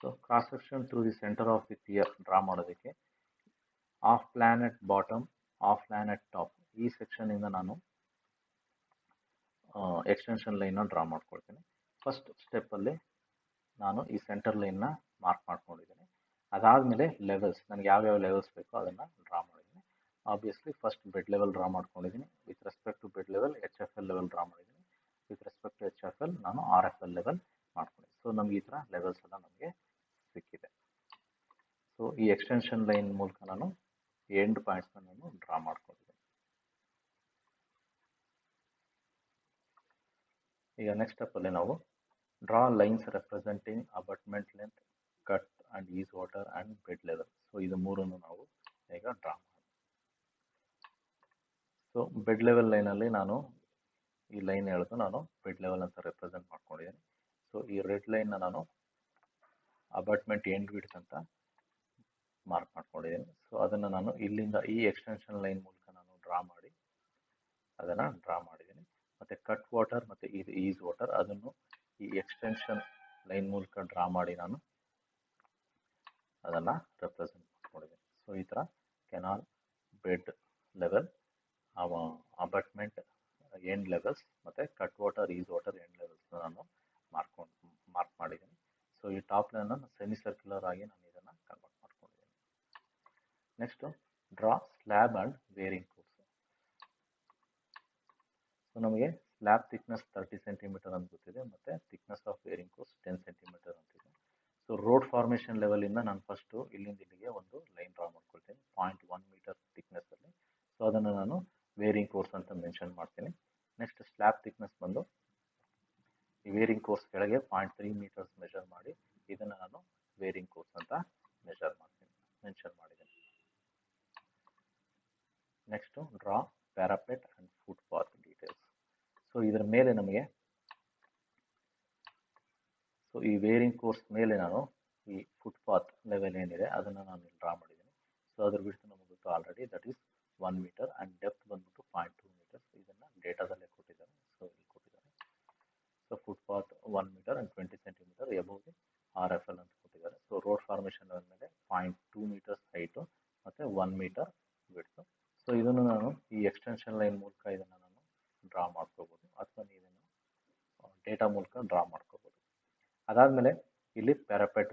So cross section through the centre of the pier draw ಮಾಡೋದಕ್ಕೆ half plan at bottom, of plan at top ಈ ಸೆಕ್ಷನಿಂದ ನಾನು ಎಕ್ಸ್ಟೆನ್ಷನ್ ಲೈನ್ನ ಡ್ರಾ ಮಾಡ್ಕೊಳ್ತೀನಿ. ಫಸ್ಟ್ ಸ್ಟೆಪ್ಪಲ್ಲಿ ನಾನು ಈ ಸೆಂಟರ್ ಲೈನ್ನ ಮಾರ್ಕ್ ಮಾಡ್ಕೊಂಡಿದ್ದೀನಿ. ಅದಾದಮೇಲೆ ಲೆವೆಲ್ಸ್, ನನಗೆ ಯಾವ್ಯಾವ ಲೆವೆಲ್ಸ್ ಬೇಕೋ ಅದನ್ನು ಡ್ರಾ ಮಾಡಿದ್ದೀನಿ. Obviously first bed level draw ಮಾಡ್ಕೊಂಡಿದ್ದೀನಿ. With respect to bed level HFL level draw ಮಾಡಿದ್ದೀನಿ. ವಿತ್ ರೆಸ್ಪೆಕ್ಟ್ ಟು HFL ನಾನು RFL ಲೆವೆಲ್ ಮಾಡ್ಕೊಂಡಿದ್ದೀನಿ. ಸೊ ನಮ್ಗೆ ಈ ಥರ ಲೆವೆಲ್ಸ್ ಎಲ್ಲ ನಮಗೆ ಸಿಕ್ಕಿದೆ. ಸೊ ಈ ಎಕ್ಸ್ಟೆನ್ಷನ್ ಲೈನ್ ಮೂಲಕ ನಾನು ಎಂಡ್ ಪಾಯಿಂಟ್ಸ್ನ ನಾನು ಡ್ರಾ ಮಾಡ್ಕೊಂಡಿದ್ದೀನಿ. ಈಗ ನೆಕ್ಸ್ಟ್ ಸ್ಟೆಪ್ಪಲ್ಲಿ ನಾವು draw lines representing abutment length, cut and ease water and bed level. So ಇದು ಮೂರನ್ನು ನಾವು ಈಗ ಡ್ರಾ ಮಾಡಿ. ಸೊ ಬೆಡ್ ಲೆವೆಲ್ ಲೈನಲ್ಲಿ ನಾನು ಈ ಲೈನ್ ಹೇಳಿದು ನಾನು ಬೆಡ್ ಲೆವೆಲ್ ಅಂತ ರೆಪ್ರೆಸೆಂಟ್ ಮಾಡ್ಕೊಂಡಿದ್ದೀನಿ. ಸೊ ಈ ರೆಡ್ ಲೈನ್ನ ನಾನು ಅಬಟ್ಮೆಂಟ್ ಎಂಡ್ ವಿಡ್ತ್ ಅಂತ ಮಾರ್ಕ್ ಮಾಡ್ಕೊಂಡಿದ್ದೀನಿ. ಸೊ ಅದನ್ನು ನಾನು ಇಲ್ಲಿಂದ ಈ ಎಕ್ಸ್ಟೆನ್ಷನ್ ಲೈನ್ ಮೂಲಕ ನಾನು ಡ್ರಾ ಮಾಡಿ ಅದನ್ನು ಡ್ರಾ ಮಾಡಿದ್ದೀನಿ. ಮತ್ತು ಕಟ್ ವಾಟರ್ ಮತ್ತು ಇದು ಈಸ್ ವಾಟರ್ ಅದನ್ನು ಈ ಎಕ್ಸ್ಟೆನ್ಷನ್ ಲೈನ್ ಮೂಲಕ ಡ್ರಾ ಮಾಡಿ ನಾನು ಅದನ್ನು ರೆಪ್ರೆಸೆಂಟ್ ಮಾಡ್ಕೊಂಡಿದ್ದೀನಿ. ಸೊ ಈ ಥರ canal, bed level, abutment end levels ಮತ್ತು cut water, ease water end ಲೆವೆಲ್ಸ್ನ ನಾನು ಮಾರ್ಕ್ ಮಾಡಿದ್ದೀನಿ. ಸೊ ಈ ಟಾಪ್ ಲೈನ್ ಸೆಮಿ ಸರ್ಕ್ಯುಲರ್ ಆಗಿ ನಾನು ಇದನ್ನು ಕನ್ವರ್ಟ್ ಮಾಡ್ಕೊಂಡಿದ್ದೀನಿ. Next draw slab and varying course. So ನಮಗೆ ಸ್ಲ್ಯಾಬ್ ಥಿಕ್ನೆಸ್ 30 ಸೆಂಟಿಮೀಟರ್ ಅಂತ ಗೊತ್ತಿದೆ, ಮತ್ತು thickness of wearing course 10 centimetre ಅಂತಿದೆ. ಸೊ ರೋಡ್ ಫಾರ್ಮೇಷನ್ ಲೆವೆಲಿಂದ ನಾನು ಫಸ್ಟು ಇಲ್ಲಿಂದ ಇಲ್ಲಿಗೆ ಒಂದು ಲೈನ್ ಡ್ರಾ ಮಾಡ್ಕೊಳ್ತೀನಿ 0.1 ಮೀಟರ್ ಥಿಕ್ನೆಸ್ಸಲ್ಲಿ. ಸೊ ಅದನ್ನು ನಾನು ವೇರಿಂಗ್ ಕೋರ್ಸ್ ಅಂತ ಮೆನ್ಷನ್ ಮಾಡ್ತೀನಿ. ನೆಕ್ಸ್ಟ್ ಸ್ಲ್ಯಾಬ್ ಥಿಕ್ನೆಸ್ ಬಂದು ಈ ವೇರಿಂಗ್ ಕೋರ್ಸ್ ಕೆಳಗೆ 0.3 ಮೀಟರ್ಸ್ ಮೆಷರ್ ಮಾಡಿ ಇದನ್ನು ನಾನು ವೇರಿಂಗ್ ಕೋರ್ಸ್ ಅಂತ ಮೆನ್ಷನ್ ಮಾಡಿದ್ದೀನಿ. Next draw parapet and footpath details. So ಇದರ ಮೇಲೆ ನಮಗೆ ಈ ವೇರಿಂಗ್ ಕೋರ್ಸ್ ಮೇಲೆ ನಾನು ಈ ಫುಟ್ಪಾತ್ ಲೆವೆಲ್ ಏನಿದೆ ಅದನ್ನು ನಾನು ಇಲ್ಲಿ ಡ್ರಾ ಮಾಡಿದ್ದೀನಿ. ಸೊ ಅದ್ರ ಬಿಟ್ಟು ನಮಗೆ ಗೊತ್ತು already, that is 1 metre and depth ಬಂದ್ಬಿಟ್ಟು 0.2 ಮೀಟರ್ಸ್. ಇದನ್ನು ಡೇಟಾದಲ್ಲೇ ಕೊಟ್ಟಿದ್ದಾರೆ. ಸೊ ಇಲ್ಲಿ ಕೊಟ್ಟಿದ್ದಾರೆ. So footpath 1 metre and 20 centimetre above the RFL ಅಂತ ಕೊಟ್ಟಿದ್ದಾರೆ. ಸೊ ರೋಡ್ ಫಾರ್ಮೇಷನ್ ಲೆವೆಲ್ ಮೇಲೆ 0.2 ಮೀಟರ್ಸ್ ಹೈಟು ಮತ್ತು 1 ಮೀಟರ್ ವಿಡ್ತು. ಸೊ ಇದನ್ನು ನಾನು ಈ ಎಕ್ಸ್ಟೆನ್ಷನ್ ಲೈನ್ ಮೂಲಕ ಇದನ್ನು ನಾನು ಡ್ರಾ ಮಾಡ್ಕೋಬೋದು, ಅಥವಾ ನೀವೇನು ಡೇಟಾ ಮೂಲಕ ಡ್ರಾ ಮಾಡ್ಕೋಬೋದು. ಅದಾದಮೇಲೆ ಇಲ್ಲಿ ಪ್ಯಾರಾಪೆಟ್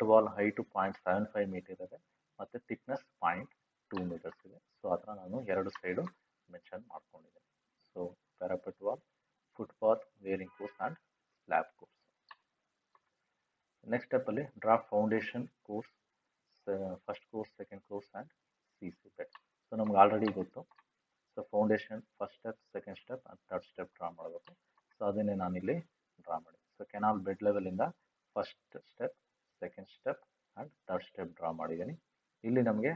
ವಾಲ್ ಹೈಟು 0.75 ಮೀಟರ್ ಇದೆ ಮತ್ತು ಥಿಕ್ನೆಸ್ 0.2 ಮೀಟರ್ಸ್ ಇದೆ. ಸೊ ಆ ಥರ ನಾನು ಎರಡು ಸೈಡು ಮೆನ್ಷನ್ ಮಾಡ್ಕೊಂಡಿದ್ದೀನಿ. So parapet wall, footpath, wearing course and slab course. Next ಸ್ಟೆಪ್ಪಲ್ಲಿ draw foundation course, first course, second course and CC bed. So ನಮ್ಗೆ ಆಲ್ರೆಡಿ ಗೊತ್ತು. So foundation first step, second step and third step draw ಮಾಡಬೇಕು. ಸೊ ಅದನ್ನೇ ನಾನಿಲ್ಲಿ ಡ್ರಾ ಮಾಡಿ. ಸೊ ಕೆನಾಲ್ ಬೆಡ್ ಲೆವೆಲಿಂದ first step, second step and third step draw ಮಾಡಿದ್ದೀನಿ. ಇಲ್ಲಿ ನಮಗೆ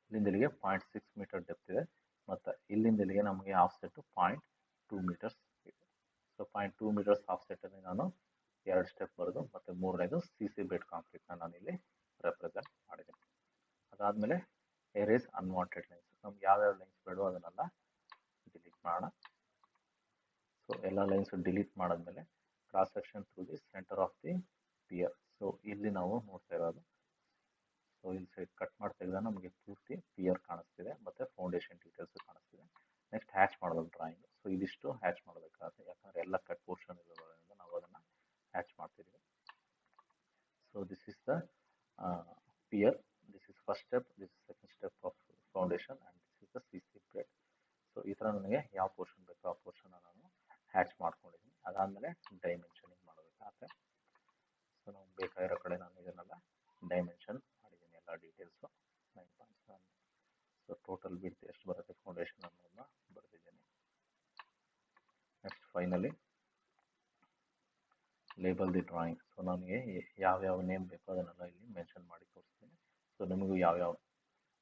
ಇಲ್ಲಿಂದ ಇಲ್ಲಿಗೆ 0.6 ಮೀಟರ್ ಡೆಪ್ತ್ ಇದೆ, ಮತ್ತು ಇಲ್ಲಿಂದ ಇಲ್ಲಿಗೆ ನಮಗೆ ಆಫ್ಸೆಟ್ಟು 0.2 ಮೀಟರ್ಸ್ ಇದೆ. ಸೊ 0.2 ಮೀಟರ್ಸ್ ಆಫ್ಸೆಟ್ಟಲ್ಲಿ ನಾನು ಎರಡು ಸ್ಟೆಪ್ ಬರೆದು ಮತ್ತು ಮೂರನೇದು CC ಬೆಡ್ ಕಾಂಕ್ರೀಟ್ನ ನಾನಿಲ್ಲಿ ರೆಪ್ರೆಸೆಂಟ್ ಮಾಡಿದ್ದೀನಿ. ಅದಾದಮೇಲೆ ಎರೇಸ್ ಅನ್ವಾಂಟೆಡ್ ಲೈನ್ಸ್. ನಮ್ಗೆ ಯಾವ್ಯಾವ ಲೈನ್ಸ್ ಬೇಡೋ ಅದನ್ನೆಲ್ಲ ಡಿಲೀಟ್ ಮಾಡೋಣ. ಸೊ ಎಲ್ಲ ಲೈನ್ಸ್ ಡಿಲೀಟ್ ಮಾಡಿದ್ಮೇಲೆ cross section through the centre of the pier. So ಇಲ್ಲಿ ನಾವು ನೋಡ್ತಾ ಇರೋದು, ಸೊ ಇಲ್ಲಿ ಸೈಡ್ ಕಟ್ ಮಾಡ್ತಾ ಇದ್ದಾಗ ನಮಗೆ ಪೂರ್ತಿ ಪಿಯರ್ ಕಾಣಿಸ್ತಿದೆ ಮತ್ತು ಫೌಂಡೇಶನ್ ಡೀಟೇಲ್ಸು ಕಾಣಿಸ್ತಿದೆ. ನೆಕ್ಸ್ಟ್ ಹ್ಯಾಚ್ ಮಾಡಬೇಕು ಡ್ರಾಯಿಂಗ್. ಸೊ ಇದಿಷ್ಟು ಹ್ಯಾಚ್ ಮಾಡಬೇಕಾಗುತ್ತೆ, ಯಾಕಂದರೆ ಎಲ್ಲ ಕಟ್ ಪೋರ್ಷನ್ ಇರೋದ್ರಿಂದ ನಾವು ಅದನ್ನು ಹ್ಯಾಚ್ ಮಾಡ್ತಿದ್ದೀವಿ. So this is the pier, this is first step, this is second step of foundation and this is the CC bed. So ಈ ಥರ ನನಗೆ ಯಾವ ಪೋರ್ಷನ್ ಬೇಕೋ ಆ ಪೋರ್ಷನ್ನ ನಾನು ಡೈಮೆನ್ಷನಿಂಗ್ ಮಾಡಬೇಕಾಗುತ್ತೆ. ಸೊ ನಾವು ಬೇಕಾಗಿರೋ ಕಡೆ ನಾನು ಇದನ್ನೆಲ್ಲ ಡೈಮೆನ್ಷನ್ ಮಾಡಿದ್ದೀನಿ, ಎಲ್ಲ ಡೀಟೇಲ್ಸು 9.7. ಸೊ ಟೋಟಲ್ ಬಿಡ್ತ್ ಎಷ್ಟು ಬರುತ್ತೆ ಫೌಂಡೇಶನ್ ಅನ್ನೋದನ್ನ ಬರೆದಿದ್ದೀನಿ. Next finally label the drawing. So ನನಗೆ ಯಾವ್ಯಾವ ನೇಮ್ ಬೇಕೋ ಅದನ್ನೆಲ್ಲ ಇಲ್ಲಿ ಮೆನ್ಷನ್ ಮಾಡಿ ತೋರಿಸ್ತೀನಿ. ಸೊ ನಿಮಗೂ ಯಾವ್ಯಾವ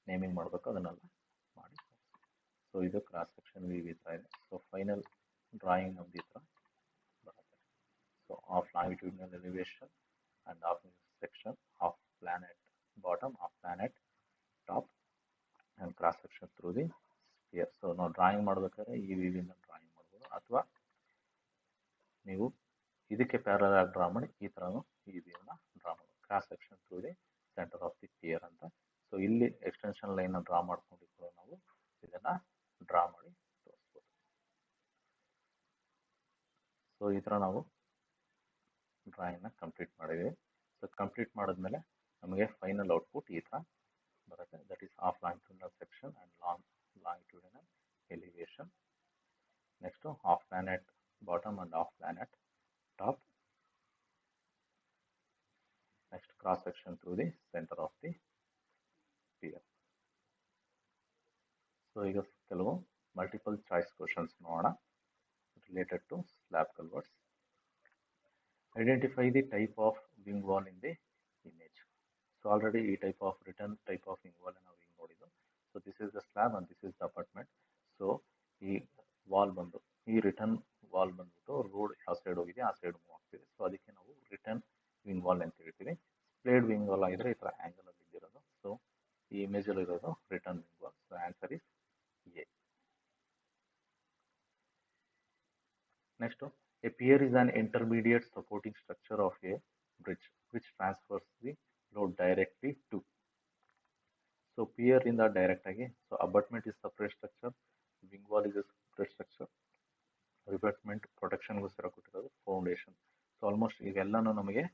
ನೇಮಿಂಗ್ ಮಾಡಬೇಕು ಅದನ್ನೆಲ್ಲ ಮಾಡಿ. ಸೊ ಇದು ಕ್ರಾಸ್ ಸೆಕ್ಷನ್ ವಿ ಈ ಥರ ಇದೆ. ಸೊ ಫೈನಲ್ ಡ್ರಾಯಿಂಗ್ ನಮ್ದು ಈ ಥರ ಬರುತ್ತೆ. So of longitudinal elevation and of section, of plan at bottom, of plan at top and cross section through the pier. So ನಾವು ಡ್ರಾಯಿಂಗ್ ಮಾಡಬೇಕಾದ್ರೆ ಈ ವಿವಿಂದ ಡ್ರಾಯಿಂಗ್ ಮಾಡ್ಬೋದು, ಅಥವಾ ನೀವು ಇದಕ್ಕೆ ಪ್ಯಾರಲ್ ಆಗಿ ಡ್ರಾ ಮಾಡಿ ಈ ಥರನೂ ಈ ವ್ಯೂನ ಡ್ರಾ ಮಾಡೋದು. Cross section through the centre of the pier ಅಂತ. ಸೊ ಇಲ್ಲಿ ಎಕ್ಸ್ಟೆನ್ಷನ್ ಲೈನ್ ಡ್ರಾ ಮಾಡ್ಕೊಂಡು ಕೂಡ ನಾವು ಇದನ್ನ ಡ್ರಾ ಮಾಡಿ ತೋರಿಸ್ಬೋದು. ಸೊ ಈ ಥರ ನಾವು ಡ್ರಾಯಿಂಗ್ನ ಕಂಪ್ಲೀಟ್ ಮಾಡಿದ್ದೀವಿ. ಸೊ ಕಂಪ್ಲೀಟ್ ಮಾಡಿದ್ಮೇಲೆ ನಮಗೆ ಫೈನಲ್ ಔಟ್ಪುಟ್ ಈ ಥರ ಬರುತ್ತೆ. That is half longitudinal section and longitudinal elevation. Next half plan at bottom and half plan at top. Next cross section through the centre of the pier. So ಈಗ ಕೆಲವು ಮಲ್ಟಿಪಲ್ ಚಾಯ್ಸ್ ಕ್ವಶನ್ಸ್ ನೋಡೋಣ related to slab culverts. Identify the type of wing wall in the image. So already ಈ type of return type of wing wall ನಾವು ಹಿಂಗೆ ನೋಡಿದ್ದು. So this is the slab and this is the apartment. So ಈ ವಾಲ್ ಬಂದು ಈ ರಿಟರ್ನ್ ವಾಲ್ ಬಂದ್ಬಿಟ್ಟು ರೋಡ್ ಯಾವ ಸೈಡ್ ಹೋಗಿದೆ ಆ ಸೈಡ್ ಮೂವ್ ಆಗ್ತಿದೆ. ಸೊ ಅದಕ್ಕೆ ನಾವು ರಿಟರ್ನ್ ವಿಂಗ್ ವಾಲ್ ಅಂತ ಹೇಳ್ತೀವಿ. ಸ್ಪ್ಲೇಡ್ ವಿಂಗ್ ವಾಲ್ ಆಗಿದ್ರೆ ಈ ಥರ ಆ್ಯಂಗಲ್ ಅಲ್ಲಿ ಇದ್ದಿರೋದು. ಸೊ ಈ ಇಮೇಜಲ್ಲಿ ಇರೋದು return wing wall. So answer is A. Next, a pier is an intermediate supporting structure of a bridge which transfers the load directly to. So pier ಇಂದ ಡೈರೆಕ್ಟ್ ಆಗಿ, so abutment is separate structure, wing wall is separate structure, ರಿಬಟ್ಮೆಂಟ್ ಪ್ರೊಟೆಕ್ಷನ್ಗೋಸ್ಕರ ಕೊಟ್ಟಿರೋದು ಫೌಂಡೇಶನ್. ಸೊ ಆಲ್ಮೋಸ್ಟ್ ಇವೆಲ್ಲನೂ ನಮಗೆ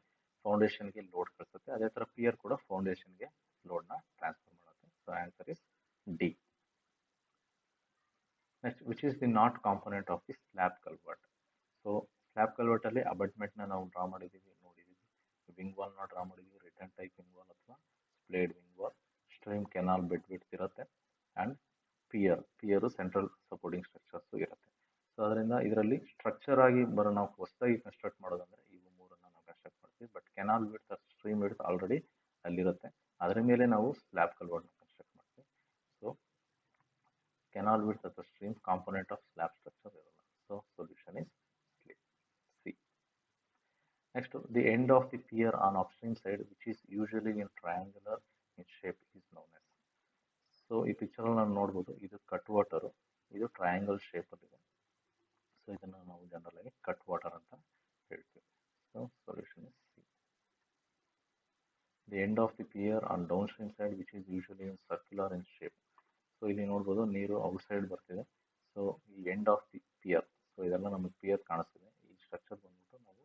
ಫೌಂಡೇಶನ್ಗೆ ಲೋಡ್ ಕಳಿಸುತ್ತೆ. ಅದೇ ಥರ ಪಿಯರ್ ಕೂಡ ಫೌಂಡೇಶನ್ಗೆ ಲೋಡ್ನ ಟ್ರಾನ್ಸ್ಫರ್ ಮಾಡುತ್ತೆ. So answer is D. Next, which is the not component of the slab culvert. So slab ಕಲ್ವರ್ಟಲ್ಲಿ ಅಬಟ್ಮೆಂಟ್ನ ನಾವು ಡ್ರಾ ಮಾಡಿದ್ದೀವಿ, ನೋಡಿದ್ದೀವಿ. ವಿಂಗ್ ವಾಲ್ನ ಡ್ರಾ ಮಾಡಿದ್ದೀವಿ, ರಿಟರ್ನ್ ಟೈಪ್ ವಿಂಗ್ ವಾಲ್ ಅಥವಾ splayed wing wall. Stream canal bed width ಇರುತ್ತೆ and pier central supporting structures ಇರುತ್ತೆ. ಸೊ ಅದರಿಂದ ಇದರಲ್ಲಿ ಸ್ಟ್ರಕ್ಚರ್ ಆಗಿ ನಾವು ಹೊಸದಾಗಿ ಕನ್ಸ್ಟ್ರಕ್ಟ್ ಮಾಡೋದಂದರೆ ಇವು ಮೂರನ್ನು ನಾವು ಕನ್ಸ್ಟ್ರಕ್ಟ್ ಮಾಡ್ತೀವಿ. ಬಟ್ ಕೆನಾಲ್ ವಿಡ್ತ್ ಅಥವಾ ಸ್ಟ್ರೀಮ್ ವಿಡ್ತ್ ಆಲ್ರೆಡಿ ಅಲ್ಲಿರುತ್ತೆ, ಅದರ ಮೇಲೆ ನಾವು ಸ್ಲ್ಯಾಬ್ ಕಲ್ವರ್ಟ್ನ ಕನ್ಸ್ಟ್ರಕ್ಟ್ ಮಾಡ್ತೀವಿ. ಸೊ ಕೆನಾಲ್ ವಿಡ್ತ್ ಅಥವಾ stream component of slab structure ಇರಲ್ಲ. So solution is C. Next, the end of the pier on upstream side, which is usually in triangular in shape, is known as. So ಈ ಪಿಕ್ಚರಲ್ಲಿ ನಾವು ನೋಡ್ಬೋದು, ಇದು ಕಟ್ ವಾಟರು, ಇದು ಟ್ರಯಾಂಗಲ್ ಶೇಪಲ್ಲಿದೆ. ಸೊ ಇದನ್ನು ನಾವು ಜನರಲ್ ಆಗಿ ಕಟ್ ವಾಟರ್ ಅಂತ ಹೇಳ್ತೀವಿ. So solution is C. The end of the pier on downstream side which is usually in circular in shape. So ಇಲ್ಲಿ ನೋಡ್ಬೋದು ನೀರು ಔಟ್ ಸೈಡ್ ಬರ್ತಿದೆ. ಸೊ ಈ end of the pier, so ಇದೆಲ್ಲ ನಮಗೆ ಪಿಯರ್ ಕಾಣಿಸ್ತಿದೆ. ಈ ಸ್ಟ್ರಕ್ಚರ್ ಬಂದ್ಬಿಟ್ಟು ನಾವು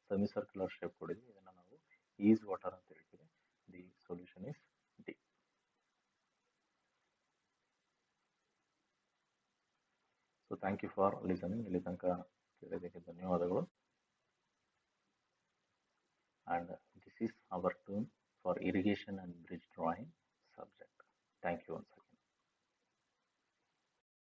ಸೆಮಿ ಸರ್ಕ್ಯುಲರ್ ಶೇಪ್ ಕೊಡಿದ್ವಿ, ಇದನ್ನು ನಾವು ಈಸ್ ವಾಟರ್ ಅಂತ ಹೇಳ್ತೀವಿ. The solution is D. So thank you for listening. ಇಲ್ಲಿ ತನಕ ಕೇಳಿದ್ದಕ್ಕೆ ಧನ್ಯವಾದಗಳು. And this is our tune for irrigation and bridge drawing subject. Thank you.